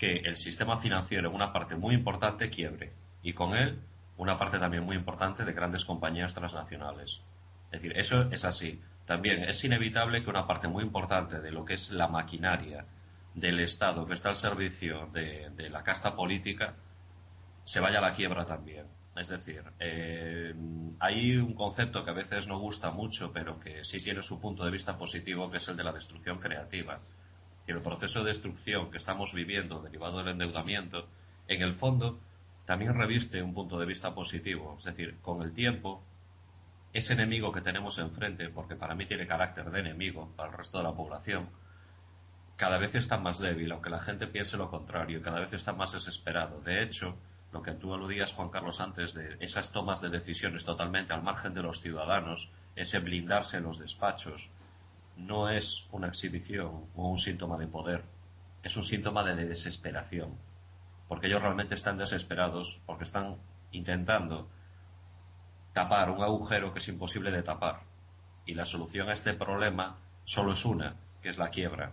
que el sistema financiero en una parte muy importante quiebre y con él una parte también muy importante de grandes compañías transnacionales. Es decir, eso es así. También es inevitable que una parte muy importante de lo que es la maquinaria del Estado que está al servicio de la casta política se vaya a la quiebra también. Es decir, hay un concepto que a veces no gusta mucho, pero que sí tiene su punto de vista positivo, que es el de la destrucción creativa. Es decir, el proceso de destrucción que estamos viviendo derivado del endeudamiento, en el fondo, también reviste un punto de vista positivo. Es decir, con el tiempo, ese enemigo que tenemos enfrente, porque para mí tiene carácter de enemigo para el resto de la población, cada vez está más débil, aunque la gente piense lo contrario, y cada vez está más desesperado. De hecho, lo que tú aludías, Juan Carlos, antes de esas tomas de decisiones totalmente al margen de los ciudadanos, ese blindarse en los despachos, no es una exhibición o un síntoma de poder, es un síntoma de desesperación, porque ellos realmente están desesperados, porque están intentando tapar un agujero que es imposible de tapar. Y la solución a este problema solo es una, que es la quiebra.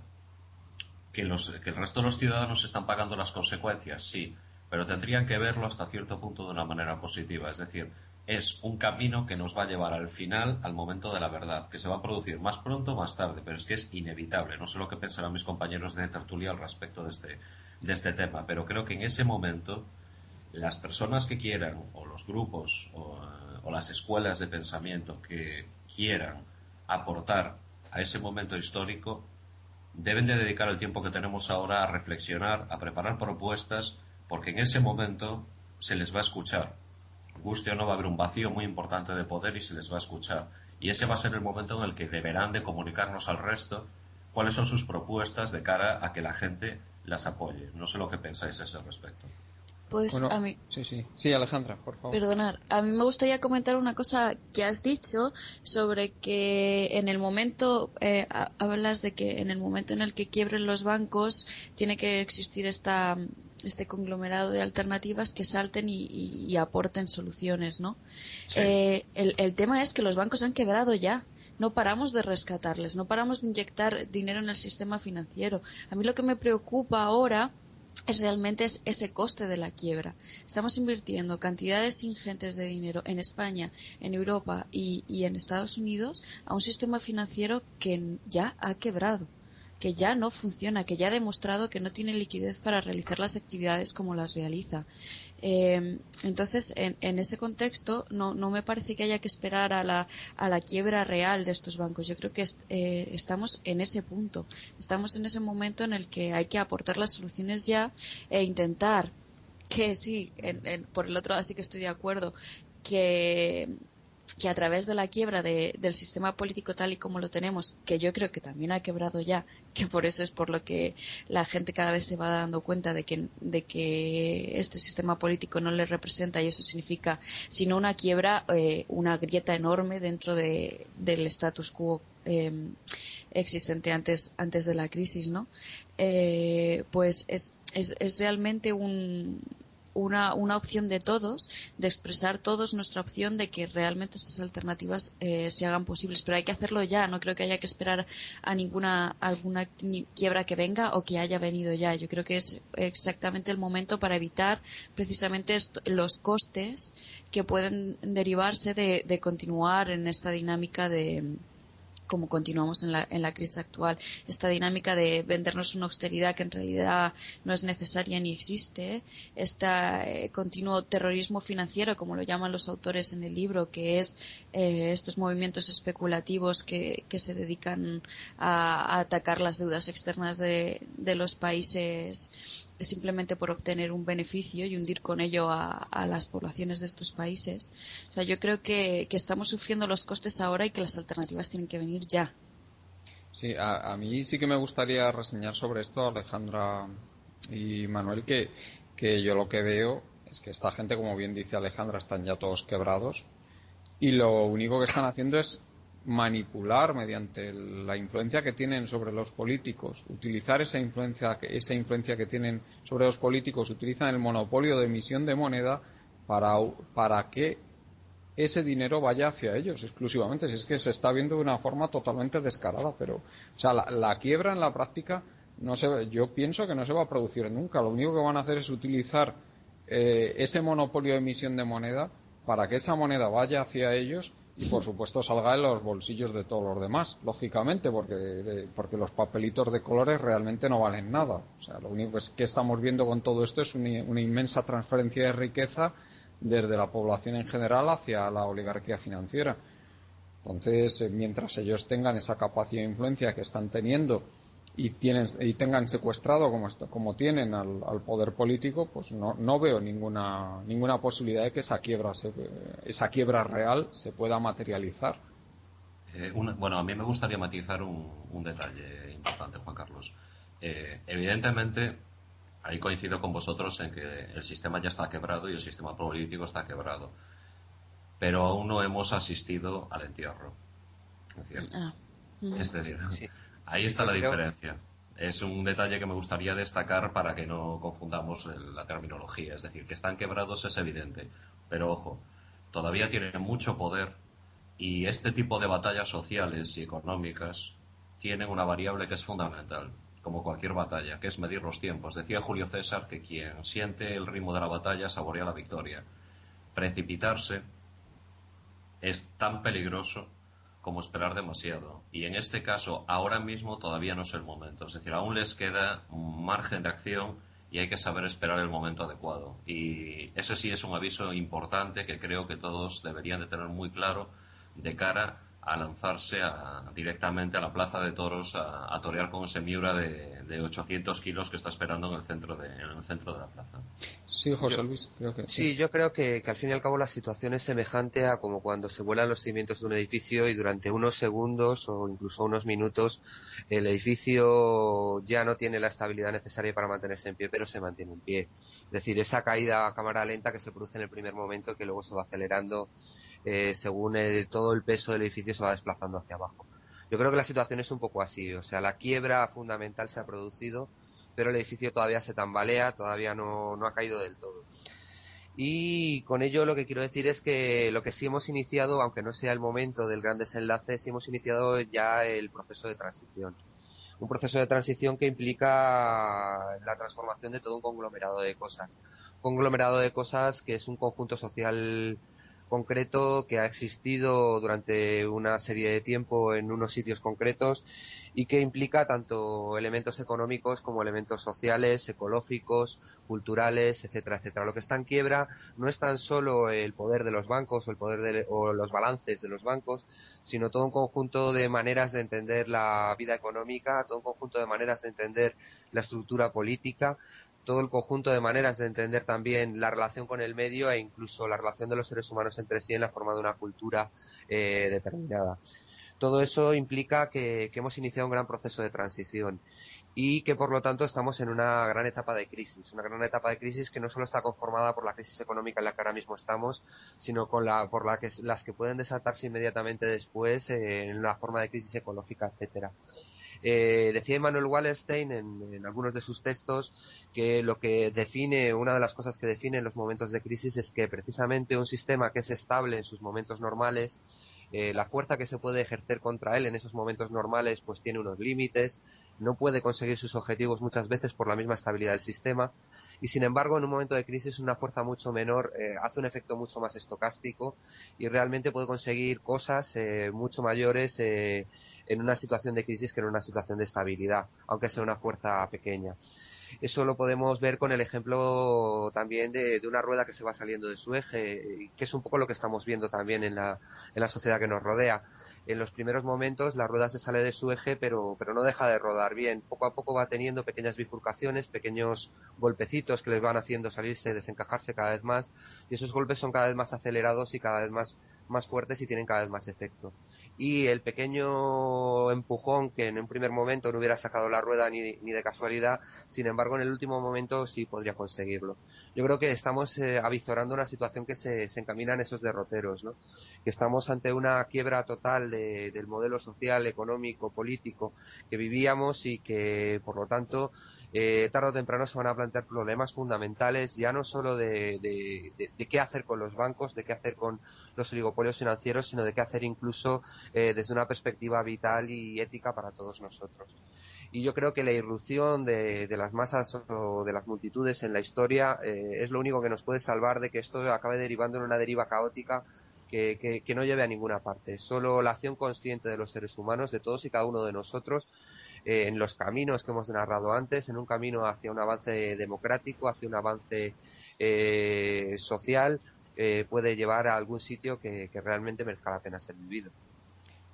Que el resto de los ciudadanos están pagando las consecuencias, sí, pero tendrían que verlo hasta cierto punto de una manera positiva. Es decir, es un camino que nos va a llevar al final, al momento de la verdad, que se va a producir más pronto o más tarde, pero es que es inevitable. No sé lo que pensarán mis compañeros de tertulia al respecto de este tema, pero creo que en ese momento las personas que quieran, o los grupos, o las escuelas de pensamiento que quieran aportar a ese momento histórico, deben de dedicar el tiempo que tenemos ahora a reflexionar, a preparar propuestas, porque en ese momento se les va a escuchar. Guste o no, va a haber un vacío muy importante de poder y se les va a escuchar. Y ese va a ser el momento en el que deberán de comunicarnos al resto cuáles son sus propuestas de cara a que la gente las apoye. No sé lo que pensáis a ese respecto. Pues Bueno, a mí, sí, Alejandra, por favor. perdonar, a mí me gustaría comentar una cosa que has dicho sobre que en el momento, hablas de que en el momento en el que quiebren los bancos tiene que existir este conglomerado de alternativas que salten y aporten soluciones, ¿no? Sí. El tema es que los bancos han quebrado ya. No paramos de rescatarles, no paramos de inyectar dinero en el sistema financiero. A mí lo que me preocupa ahora es realmente ese coste de la quiebra. Estamos invirtiendo cantidades ingentes de dinero en España, en Europa y en Estados Unidos a un sistema financiero que ya ha quebrado, que ya no funciona, que ya ha demostrado que no tiene liquidez para realizar las actividades como las realiza. Entonces, en ese contexto, no me parece que haya que esperar a la quiebra real de estos bancos. Yo creo que estamos en ese punto. Estamos en ese momento en el que hay que aportar las soluciones ya e intentar que sí, por el otro lado sí que estoy de acuerdo, que a través de la quiebra del sistema político tal y como lo tenemos, que yo creo que también ha quebrado ya, que por eso es por lo que la gente cada vez se va dando cuenta de que este sistema político no le representa, y eso significa, si no una quiebra, una grieta enorme dentro del status quo existente antes de la crisis, ¿no? Pues es realmente una opción de todos, de expresar todos nuestra opción de que realmente estas alternativas se hagan posibles, pero hay que hacerlo ya. No creo que haya que esperar a alguna quiebra que venga o que haya venido ya. Yo creo que es exactamente el momento para evitar precisamente los costes que pueden derivarse de continuar en esta dinámica como continuamos en la crisis actual, esta dinámica de vendernos una austeridad que en realidad no es necesaria ni existe, este continuo terrorismo financiero, como lo llaman los autores en el libro, que es estos movimientos especulativos que se dedican a atacar las deudas externas de los países simplemente por obtener un beneficio y hundir con ello a las poblaciones de estos países. O sea, yo creo que estamos sufriendo los costes ahora y que las alternativas tienen que venir ya. Sí, a mí sí que me gustaría reseñar sobre esto, Alejandra y Manuel, que yo lo que veo es que esta gente, como bien dice Alejandra, están ya todos quebrados y lo único que están haciendo es manipular mediante la influencia que tienen sobre los políticos, utilizar esa influencia que tienen sobre los políticos, utilizan el monopolio de emisión de moneda para que ese dinero vaya hacia ellos exclusivamente. Si es que se está viendo de una forma totalmente descarada, pero, o sea, la quiebra en la práctica yo pienso que no se va a producir nunca. Lo único que van a hacer es utilizar ese monopolio de emisión de moneda para que esa moneda vaya hacia ellos y, por supuesto, salga en los bolsillos de todos los demás, lógicamente, porque los papelitos de colores realmente no valen nada. O sea, lo único que estamos viendo con todo esto es una inmensa transferencia de riqueza desde la población en general hacia la oligarquía financiera. Entonces, mientras ellos tengan esa capacidad de influencia que están teniendo y tengan secuestrado como tienen al poder político, pues no veo ninguna posibilidad de que esa quiebra real se pueda materializar. Bueno, a mí me gustaría matizar un detalle importante, Juan Carlos. Evidentemente, ahí coincido con vosotros en que el sistema ya está quebrado y el sistema político está quebrado, pero aún no hemos asistido al entierro. Es decir, Sí. ahí está Yo la creo, diferencia. Es un detalle que me gustaría destacar para que no confundamos la terminología. Es decir, que están quebrados es evidente, pero ojo, todavía tienen mucho poder y este tipo de batallas sociales y económicas tienen una variable que es fundamental, como cualquier batalla, que es medir los tiempos. Decía Julio César que quien siente el ritmo de la batalla saborea la victoria. Precipitarse es tan peligroso como esperar demasiado. Y en este caso, ahora mismo todavía no es el momento. Es decir, aún les queda un margen de acción y hay que saber esperar el momento adecuado. Y ese sí es un aviso importante que creo que todos deberían de tener muy claro de cara a lanzarse directamente a la plaza de toros a torear con ese Miura de 800 kilos que está esperando en el centro de la plaza. Sí, yo, José Luis, creo que sí. Sí, yo creo que al fin y al cabo la situación es semejante a como cuando se vuelan los cimientos de un edificio y durante unos segundos o incluso unos minutos el edificio ya no tiene la estabilidad necesaria para mantenerse en pie, pero se mantiene en pie. Es decir, esa caída a cámara lenta que se produce en el primer momento que luego se va acelerando según todo el peso del edificio se va desplazando hacia abajo. Yo creo que la situación es un poco así, o sea, la quiebra fundamental se ha producido, pero el edificio todavía se tambalea, todavía no ha caído del todo. Y con ello lo que quiero decir es que lo que sí hemos iniciado, aunque no sea el momento del gran desenlace, sí hemos iniciado ya el proceso de transición. Un proceso de transición que implica la transformación de todo un conglomerado de cosas. Un conglomerado de cosas que es un conjunto social concreto que ha existido durante una serie de tiempo en unos sitios concretos y que implica tanto elementos económicos como elementos sociales, ecológicos, culturales, etcétera, etcétera. Lo que está en quiebra no es tan solo el poder de los bancos o los balances de los bancos, sino todo un conjunto de maneras de entender la vida económica, todo un conjunto de maneras de entender la estructura política, todo el conjunto de maneras de entender también la relación con el medio e incluso la relación de los seres humanos entre sí en la forma de una cultura determinada. Todo eso implica que hemos iniciado un gran proceso de transición y que por lo tanto estamos en una gran etapa de crisis, que no solo está conformada por la crisis económica en la que ahora mismo estamos, sino por las que pueden desatarse inmediatamente después en la forma de crisis ecológica, etcétera. Decía Immanuel Wallerstein en algunos de sus textos que una de las cosas que define los momentos de crisis es que precisamente un sistema que es estable en sus momentos normales, la fuerza que se puede ejercer contra él en esos momentos normales pues tiene unos límites, no puede conseguir sus objetivos muchas veces por la misma estabilidad del sistema y sin embargo en un momento de crisis una fuerza mucho menor hace un efecto mucho más estocástico y realmente puede conseguir cosas mucho mayores en una situación de crisis que en una situación de estabilidad, aunque sea una fuerza pequeña. Eso lo podemos ver con el ejemplo también de una rueda que se va saliendo de su eje, que es un poco lo que estamos viendo también en la sociedad que nos rodea. En los primeros momentos la rueda se sale de su eje, pero no deja de rodar bien. Poco a poco va teniendo pequeñas bifurcaciones, pequeños golpecitos que les van haciendo salirse, desencajarse cada vez más, y esos golpes son cada vez más acelerados y cada vez más fuertes y tienen cada vez más efecto. Y el pequeño empujón que en un primer momento no hubiera sacado la rueda ni de casualidad, sin embargo en el último momento sí podría conseguirlo. Yo creo que estamos avizorando una situación que se encamina en esos derroteros, ¿no? Que estamos ante una quiebra total del modelo social, económico, político que vivíamos y que por lo tanto tarde o temprano se van a plantear problemas fundamentales ya no solo de qué hacer con los bancos, de qué hacer con los oligopolios financieros, sino de qué hacer incluso desde una perspectiva vital y ética para todos nosotros. y yo creo que la irrupción de las masas o de las multitudes en la historia es lo único que nos puede salvar de que esto acabe derivando en una deriva caótica que no lleve a ninguna parte. Solo la acción consciente de los seres humanos, de todos y cada uno de nosotros, en los caminos que hemos narrado antes, en un camino hacia un avance democrático, hacia un avance social, puede llevar a algún sitio que realmente merezca la pena ser vivido.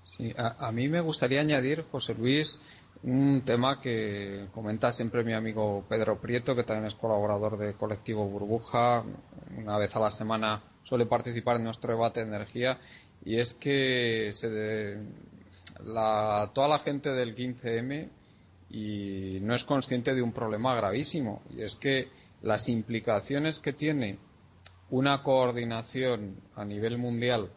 Sí, a mí me gustaría añadir, José Luis, un tema que comenta siempre mi amigo Pedro Prieto, que también es colaborador de Colectivo Burbuja. Una vez a la semana suele participar en nuestro debate de energía, y es que toda la gente del 15M y no es consciente de un problema gravísimo, y es que las implicaciones que tiene una coordinación a nivel mundial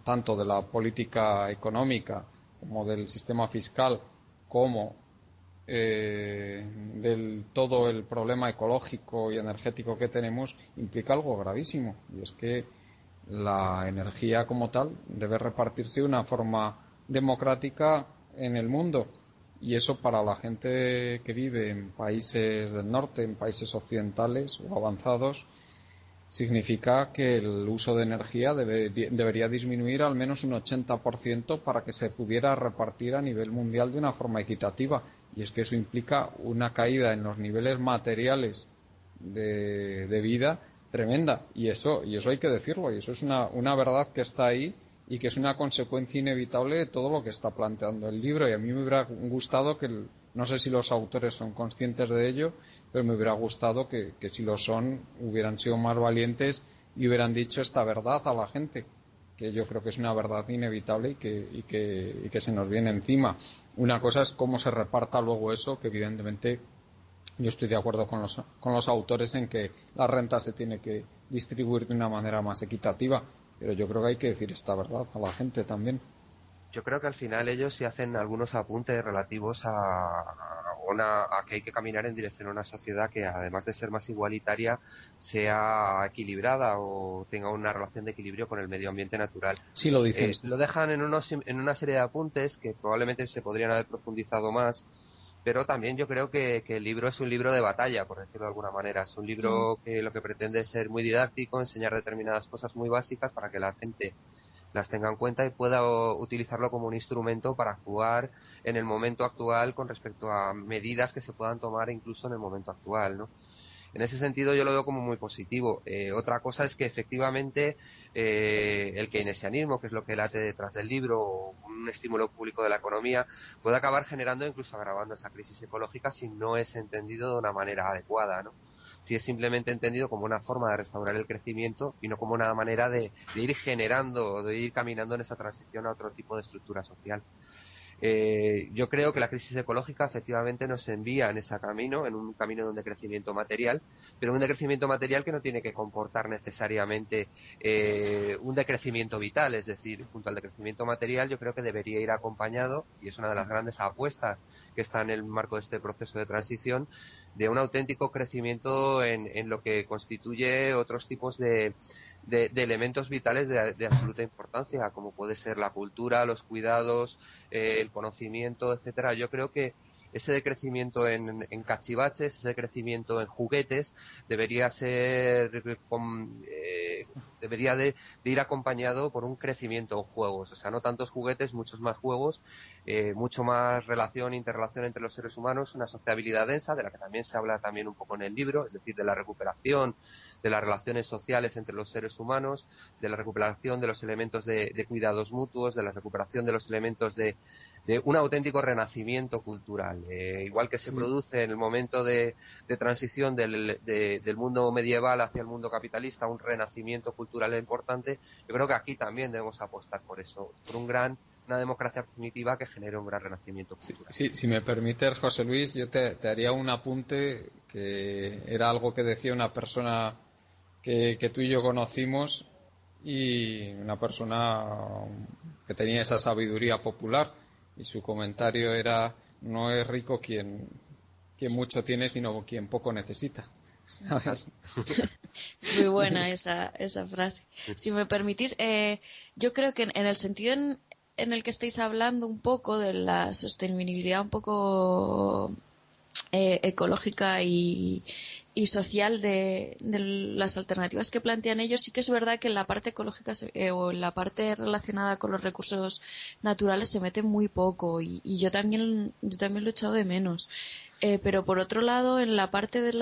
tanto de la política económica como del sistema fiscal, como del todo el problema ecológico y energético que tenemos, implica algo gravísimo, y es que la energía como tal debe repartirse de una forma democrática en el mundo, y eso para la gente que vive en países del norte, en países occidentales o avanzados, significa que el uso de energía debería disminuir al menos un 80% para que se pudiera repartir a nivel mundial de una forma equitativa. Y es que eso implica una caída en los niveles materiales de vida tremenda. Y eso hay que decirlo. Y eso es una verdad que está ahí y que es una consecuencia inevitable de todo lo que está planteando el libro. Y a mí me hubiera gustado no sé si los autores son conscientes de ello, pero me hubiera gustado que si lo son, hubieran sido más valientes y hubieran dicho esta verdad a la gente, que yo creo que es una verdad inevitable y que se nos viene encima. Una cosa es cómo se reparta luego eso, que evidentemente yo estoy de acuerdo con los autores en que la renta se tiene que distribuir de una manera más equitativa, pero yo creo que hay que decir esta verdad a la gente también. Yo creo que al final ellos sí hacen algunos apuntes relativos a que hay que caminar en dirección a una sociedad que, además de ser más igualitaria, sea equilibrada o tenga una relación de equilibrio con el medio ambiente natural. Sí, lo dicen. Lo dejan en una serie de apuntes que probablemente se podrían haber profundizado más, pero también yo creo que el libro es un libro de batalla, por decirlo de alguna manera. Es un libro que lo que pretende es ser muy didáctico, enseñar determinadas cosas muy básicas para que la gente las tenga en cuenta y pueda utilizarlo como un instrumento para actuar en el momento actual con respecto a medidas que se puedan tomar incluso en el momento actual, ¿no? En ese sentido yo lo veo como muy positivo. Otra cosa es que efectivamente el keynesianismo, que es lo que late detrás del libro, o un estímulo público de la economía, puede acabar generando, incluso agravando esa crisis ecológica si no es entendido de una manera adecuada, ¿no? Si es simplemente entendido como una forma de restaurar el crecimiento y no como una manera de ir generando o de ir caminando en esa transición a otro tipo de estructura social. Yo creo que la crisis ecológica efectivamente nos envía en ese camino, en un camino de un decrecimiento material, pero un decrecimiento material que no tiene que comportar necesariamente un decrecimiento vital, es decir, junto al decrecimiento material yo creo que debería ir acompañado, y es una de las grandes apuestas que está en el marco de este proceso de transición, de un auténtico crecimiento en lo que constituye otros tipos de elementos vitales de absoluta importancia, como puede ser la cultura, los cuidados, el conocimiento, etcétera. Yo creo que ese decrecimiento en cachivaches, ese decrecimiento en juguetes, debería de ir acompañado por un crecimiento en juegos. O sea, no tantos juguetes, muchos más juegos, mucho más interrelación entre los seres humanos, una sociabilidad densa, de la que también se habla también un poco en el libro, es decir, de la recuperación de las relaciones sociales entre los seres humanos, de la recuperación de los elementos de cuidados mutuos, de la recuperación de los elementos de un auténtico renacimiento cultural. Igual que se produce en el momento de transición del mundo medieval hacia el mundo capitalista, un renacimiento cultural importante, yo creo que aquí también debemos apostar por eso, por una democracia cognitiva que genere un gran renacimiento cultural. Sí, si me permites, José Luis, yo te haría un apunte que era algo que decía una persona que tú y yo conocimos, y una persona que tenía esa sabiduría popular, y su comentario era: no es rico quien mucho tiene, sino quien poco necesita. ¿Sabes? Muy buena esa frase. Si me permitís, yo creo que en el sentido en el que estáis hablando un poco de la sostenibilidad un poco ecológica y social de las alternativas que plantean ellos, sí que es verdad que en la parte ecológica o en la parte relacionada con los recursos naturales se mete muy poco y yo también lo he echado de menos. Pero por otro lado, en la parte de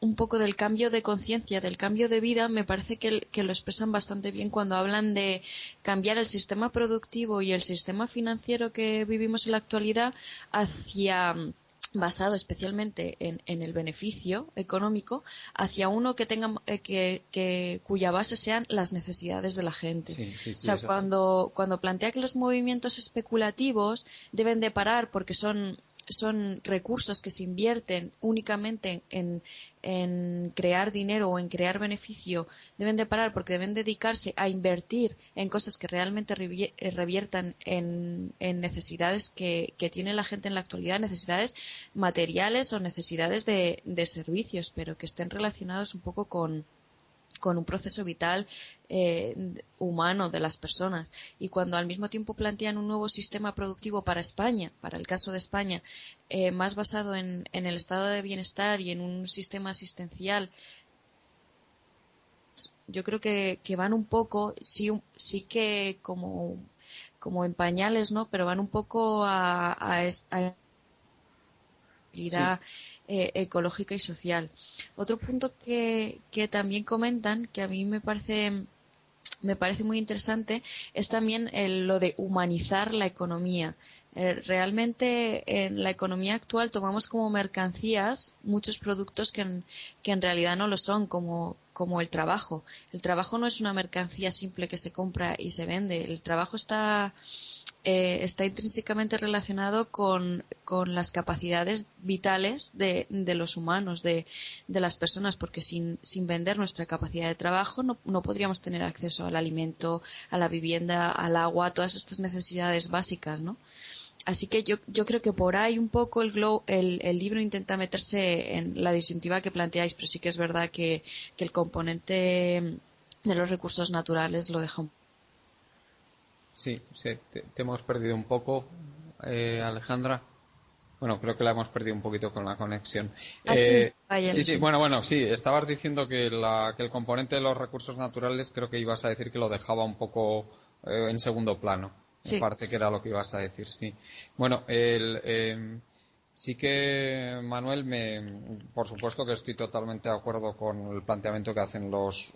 un poco del cambio de conciencia, del cambio de vida, me parece que lo expresan bastante bien cuando hablan de cambiar el sistema productivo y el sistema financiero que vivimos en la actualidad hacia basado especialmente en el beneficio económico, hacia uno que tenga cuya base sean las necesidades de la gente. Sí, sí, O sí, sea, es así. cuando plantea que los movimientos especulativos deben de parar porque son recursos que se invierten únicamente en crear dinero o en crear beneficio, deben de parar porque deben dedicarse a invertir en cosas que realmente reviertan en necesidades que tiene la gente en la actualidad, necesidades materiales o necesidades de servicios, pero que estén relacionados un poco con un proceso vital humano de las personas. Y cuando al mismo tiempo plantean un nuevo sistema productivo para España, para el caso de España, más basado en el estado de bienestar y en un sistema asistencial, yo creo que van un poco, sí que como en pañales, ¿no? Pero van un poco a Sí, ecológica y social. Otro punto que también comentan, que a mí me parece muy interesante, es también lo de humanizar la economía. Realmente en la economía actual tomamos como mercancías muchos productos que en realidad no lo son, como el trabajo. El trabajo no es una mercancía simple que se compra y se vende. El trabajo está intrínsecamente relacionado con las capacidades vitales de los humanos, de las personas, porque sin vender nuestra capacidad de trabajo no podríamos tener acceso al alimento, a la vivienda, al agua, a todas estas necesidades básicas, ¿no? Así que yo creo que por ahí un poco el libro intenta meterse en la disyuntiva que planteáis, pero sí que es verdad que el componente de los recursos naturales lo deja un sí, sí, te hemos perdido un poco, Alejandra. Bueno, creo que la hemos perdido un poquito con la conexión. así. Vaya, Sí, lo sí, siento. bueno, sí, estabas diciendo que el componente de los recursos naturales creo que ibas a decir que lo dejaba un poco en segundo plano. Me Sí. parece que era lo que ibas a decir, sí. Bueno, sí que, Manuel, por supuesto que estoy totalmente de acuerdo con el planteamiento que hacen los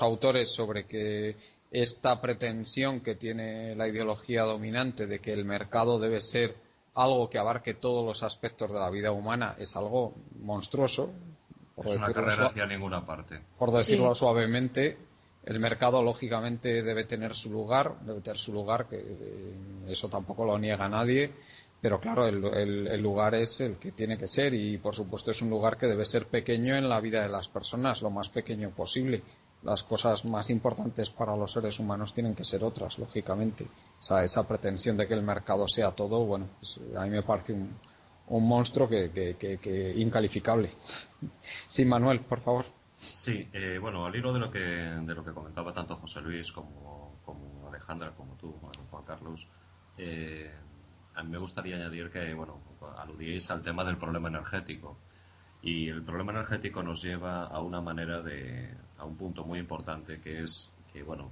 autores sobre que esta pretensión que tiene la ideología dominante de que el mercado debe ser algo que abarque todos los aspectos de la vida humana es algo monstruoso, por Es una decirlo, carrera hacia ninguna parte. por Sí. decirlo suavemente. El mercado, lógicamente, debe tener su lugar, que eso tampoco lo niega nadie, pero claro, el lugar es el que tiene que ser y, por supuesto, es un lugar que debe ser pequeño en la vida de las personas, lo más pequeño posible. Las cosas más importantes para los seres humanos tienen que ser otras, lógicamente. O sea, esa pretensión de que el mercado sea todo, bueno, pues a mí me parece un monstruo que incalificable. Sí, Manuel, por favor. Sí, bueno, al hilo de lo que comentaba tanto José Luis como Alejandra, como tú, bueno, Juan Carlos, eh, a mí me gustaría añadir que, bueno, aludíais al tema del problema energético. Y el problema energético nos lleva a un punto muy importante que es que, bueno,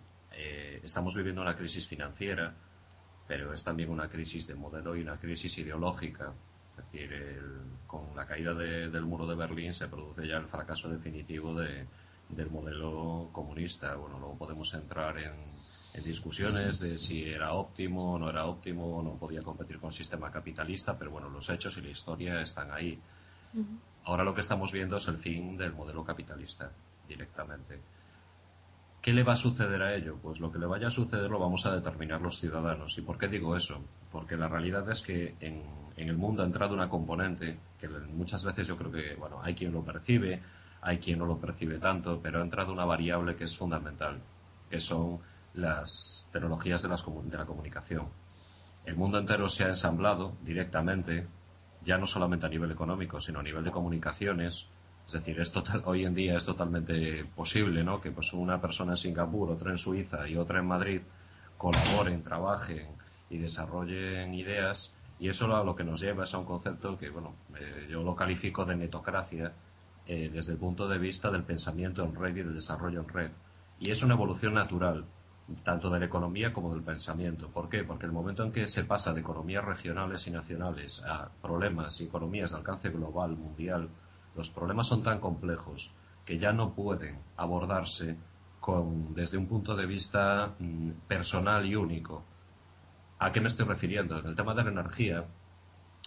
estamos viviendo una crisis financiera, pero es también una crisis de modelo y una crisis ideológica. Es decir, con la caída del muro de Berlín se produce ya el fracaso definitivo del modelo comunista. Bueno, luego podemos entrar en discusiones de si era óptimo o no era óptimo, no podía competir con el sistema capitalista, pero bueno, los hechos y la historia están ahí. Ujú. Ahora lo que estamos viendo es el fin del modelo capitalista directamente. ¿Qué le va a suceder a ello? Pues lo que le vaya a suceder lo vamos a determinar los ciudadanos. ¿Y por qué digo eso? Porque la realidad es que en el mundo ha entrado una componente que muchas veces yo creo que, bueno, hay quien lo percibe, hay quien no lo percibe tanto, pero ha entrado una variable que es fundamental, que son las tecnologías de la comunicación. El mundo entero se ha ensamblado directamente, ya no solamente a nivel económico, sino a nivel de comunicaciones. Es decir, hoy en día es totalmente posible, ¿no?, que pues una persona en Singapur, otra en Suiza y otra en Madrid colaboren, trabajen y desarrollen ideas, y eso a lo que nos lleva es a un concepto que, bueno, yo lo califico de netocracia desde el punto de vista del pensamiento en red y del desarrollo en red. Y es una evolución natural, tanto de la economía como del pensamiento. ¿Por qué? Porque el momento en que se pasa de economías regionales y nacionales a problemas y economías de alcance global, mundial, los problemas son tan complejos que ya no pueden abordarse desde un punto de vista personal y único. ¿A qué me estoy refiriendo? En el tema de la energía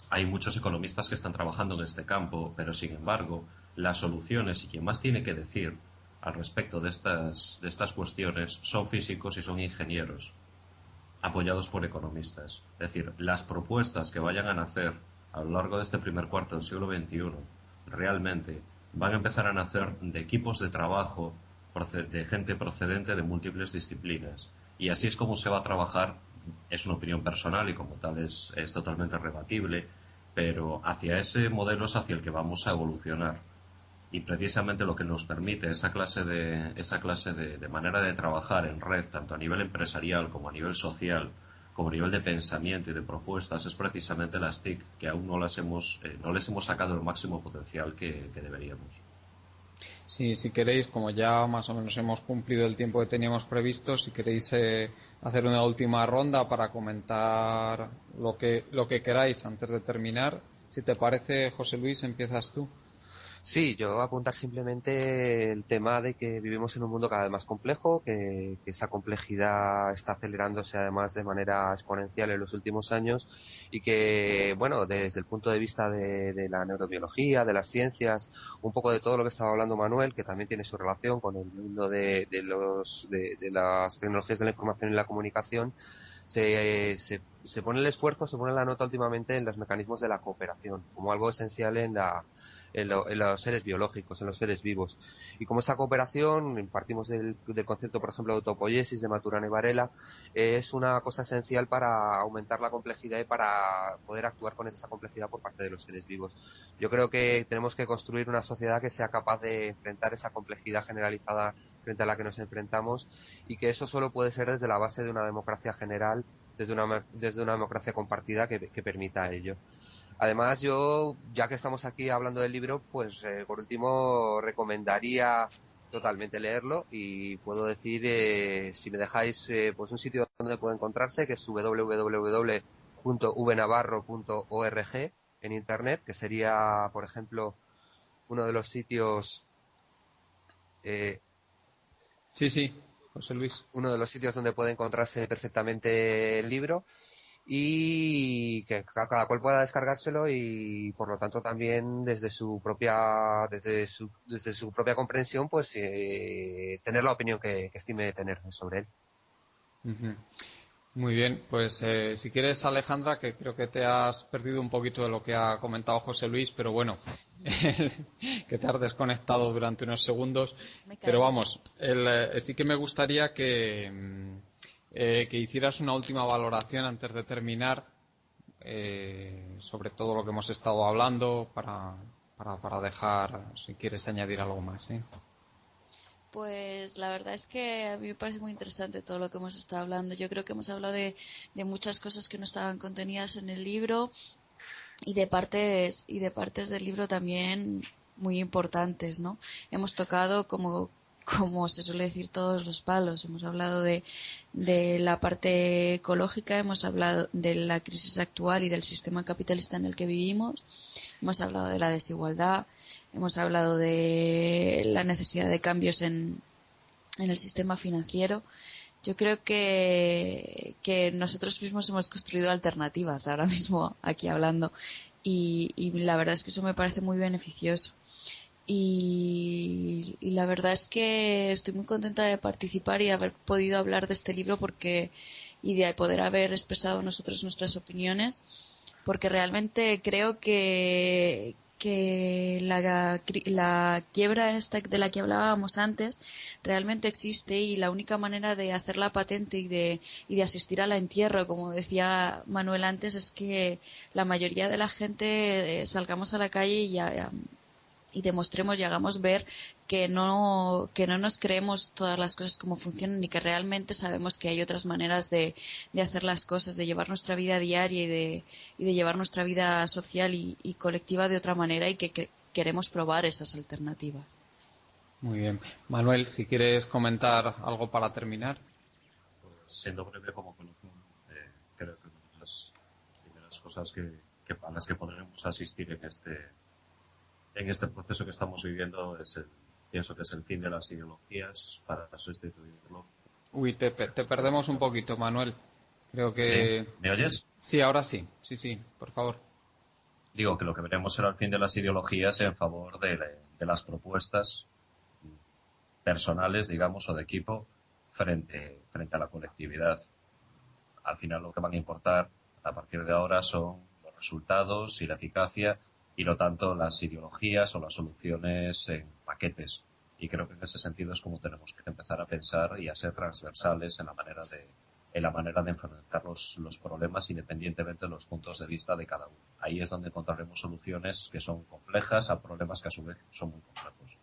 hay muchos economistas que están trabajando en este campo, pero sin embargo, las soluciones y quien más tiene que decir al respecto de estas cuestiones son físicos y son ingenieros, apoyados por economistas. Es decir, las propuestas que vayan a nacer a lo largo de este primer cuarto del siglo XXI realmente van a empezar a nacer de equipos de trabajo, de gente procedente de múltiples disciplinas. Y así es como se va a trabajar. Es una opinión personal y como tal es totalmente rebatible, pero hacia ese modelo es hacia el que vamos a evolucionar. Y precisamente lo que nos permite esa clase de manera de trabajar en red, tanto a nivel empresarial como a nivel social, como a nivel de pensamiento y de propuestas, es precisamente las TIC, que aún no les hemos sacado el máximo potencial que deberíamos. Sí, si queréis, como ya más o menos hemos cumplido el tiempo que teníamos previsto, si queréis hacer una última ronda para comentar lo que queráis antes de terminar. Si te parece, José Luis, empiezas tú. Sí, yo apuntar simplemente el tema de que vivimos en un mundo cada vez más complejo, que esa complejidad está acelerándose además de manera exponencial en los últimos años y que, bueno, desde el punto de vista de la neurobiología, de las ciencias, un poco de todo lo que estaba hablando Manuel, que también tiene su relación con el mundo de las tecnologías de la información y la comunicación, se pone el esfuerzo, se pone la nota últimamente en los mecanismos de la cooperación, como algo esencial en los seres biológicos, en los seres vivos. Y como esa cooperación, partimos del concepto, por ejemplo, de autopoiesis de Maturana y Varela, es una cosa esencial para aumentar la complejidad y para poder actuar con esa complejidad por parte de los seres vivos. Yo creo que tenemos que construir una sociedad que sea capaz de enfrentar esa complejidad generalizada frente a la que nos enfrentamos, y que eso solo puede ser desde la base de una democracia general, desde una democracia compartida que permita ello. Además, yo, ya que estamos aquí hablando del libro, pues por último recomendaría totalmente leerlo, y puedo decir, si me dejáis, pues un sitio donde puede encontrarse, que es www.vnavarro.org en internet, que sería, por ejemplo, uno de los sitios Sí, José Luis. uno de los sitios donde puede encontrarse perfectamente el libro, y que cada cual pueda descargárselo y por lo tanto también desde su propia comprensión, pues tener la opinión que estime tener sobre él. Uh-huh. Muy bien, pues si quieres, Alejandra, que creo que te has perdido un poquito de lo que ha comentado José Luis, pero bueno, que te has desconectado durante unos segundos. Me Pero callo. vamos, sí que me gustaría que hicieras una última valoración antes de terminar sobre todo lo que hemos estado hablando para dejar, si quieres añadir algo más, ¿sí? Pues la verdad es que a mí me parece muy interesante todo lo que hemos estado hablando. Yo creo que hemos hablado de muchas cosas que no estaban contenidas en el libro, y de partes del libro también muy importantes, ¿no? Hemos tocado, como se suele decir, todos los palos. Hemos hablado de la parte ecológica, hemos hablado de la crisis actual y del sistema capitalista en el que vivimos, hemos hablado de la desigualdad, hemos hablado de la necesidad de cambios en el sistema financiero. Yo creo que nosotros mismos hemos construido alternativas ahora mismo aquí hablando, y la verdad es que eso me parece muy beneficioso. Y la verdad es que estoy muy contenta de participar y haber podido hablar de este libro y de poder haber expresado nosotros nuestras opiniones, porque realmente creo que la quiebra esta de la que hablábamos antes realmente existe, y la única manera de hacerla patente y de asistir al entierro, como decía Manuel antes, es que la mayoría de la gente salgamos a la calle y demostremos y hagamos ver que no nos creemos todas las cosas como funcionan y que realmente sabemos que hay otras maneras de hacer las cosas, de llevar nuestra vida diaria y de llevar nuestra vida social y colectiva de otra manera, y que queremos probar esas alternativas. Muy bien. Manuel, si quieres comentar algo para terminar. Pues, siendo breve como colofón, creo que una de las primeras cosas a las que podremos asistir en este proceso que estamos viviendo pienso que es el fin de las ideologías para sustituirlo. Uy, te perdemos un poquito, Manuel. Creo que... ¿Sí? ¿Me oyes? Sí, ahora sí. Sí, por favor. Digo que lo que veremos será el fin de las ideologías en favor de las propuestas personales, digamos, o de equipo frente a la colectividad. Al final lo que van a importar a partir de ahora son los resultados y la eficacia, y no tanto las ideologías o las soluciones en paquetes. Y creo que en ese sentido es como tenemos que empezar a pensar y a ser transversales en la manera de enfrentar los problemas, independientemente de los puntos de vista de cada uno. Ahí es donde encontraremos soluciones que son complejas a problemas que a su vez son muy complejos.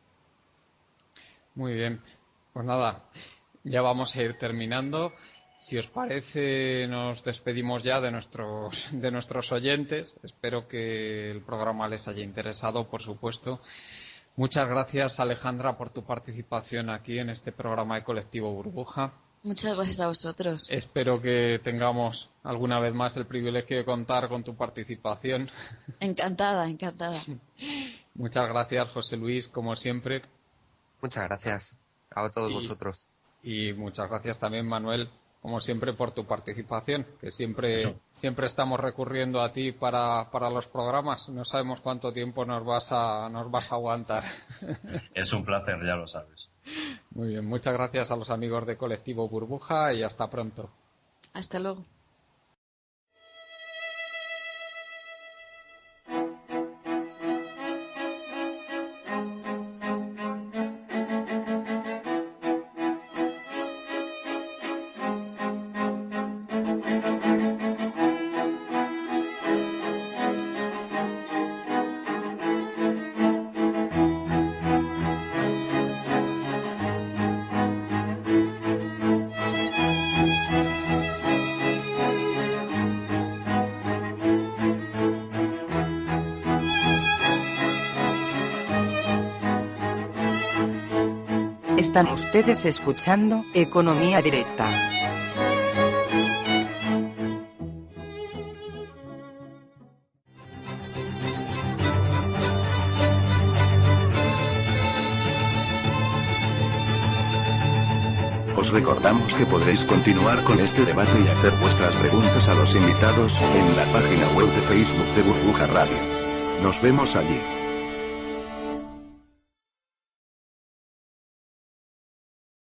Muy bien. Pues nada, ya vamos a ir terminando. Si os parece, nos despedimos ya de nuestros oyentes. Espero que el programa les haya interesado, por supuesto. Muchas gracias, Alejandra, por tu participación aquí en este programa de Colectivo Burbuja. Muchas gracias a vosotros. Espero que tengamos alguna vez más el privilegio de contar con tu participación. Encantada. Muchas gracias, José Luis, como siempre. Muchas gracias a todos vosotros. Y muchas gracias también, Manuel, como siempre, por tu participación, que siempre estamos recurriendo a ti para los programas. No sabemos cuánto tiempo nos vas a aguantar. Es un placer, ya lo sabes. Muy bien, muchas gracias a los amigos de Colectivo Burbuja y hasta pronto. Hasta luego. Están ustedes escuchando Economía Directa. Os recordamos que podréis continuar con este debate y hacer vuestras preguntas a los invitados en la página web de Facebook de Burbuja Radio. Nos vemos allí.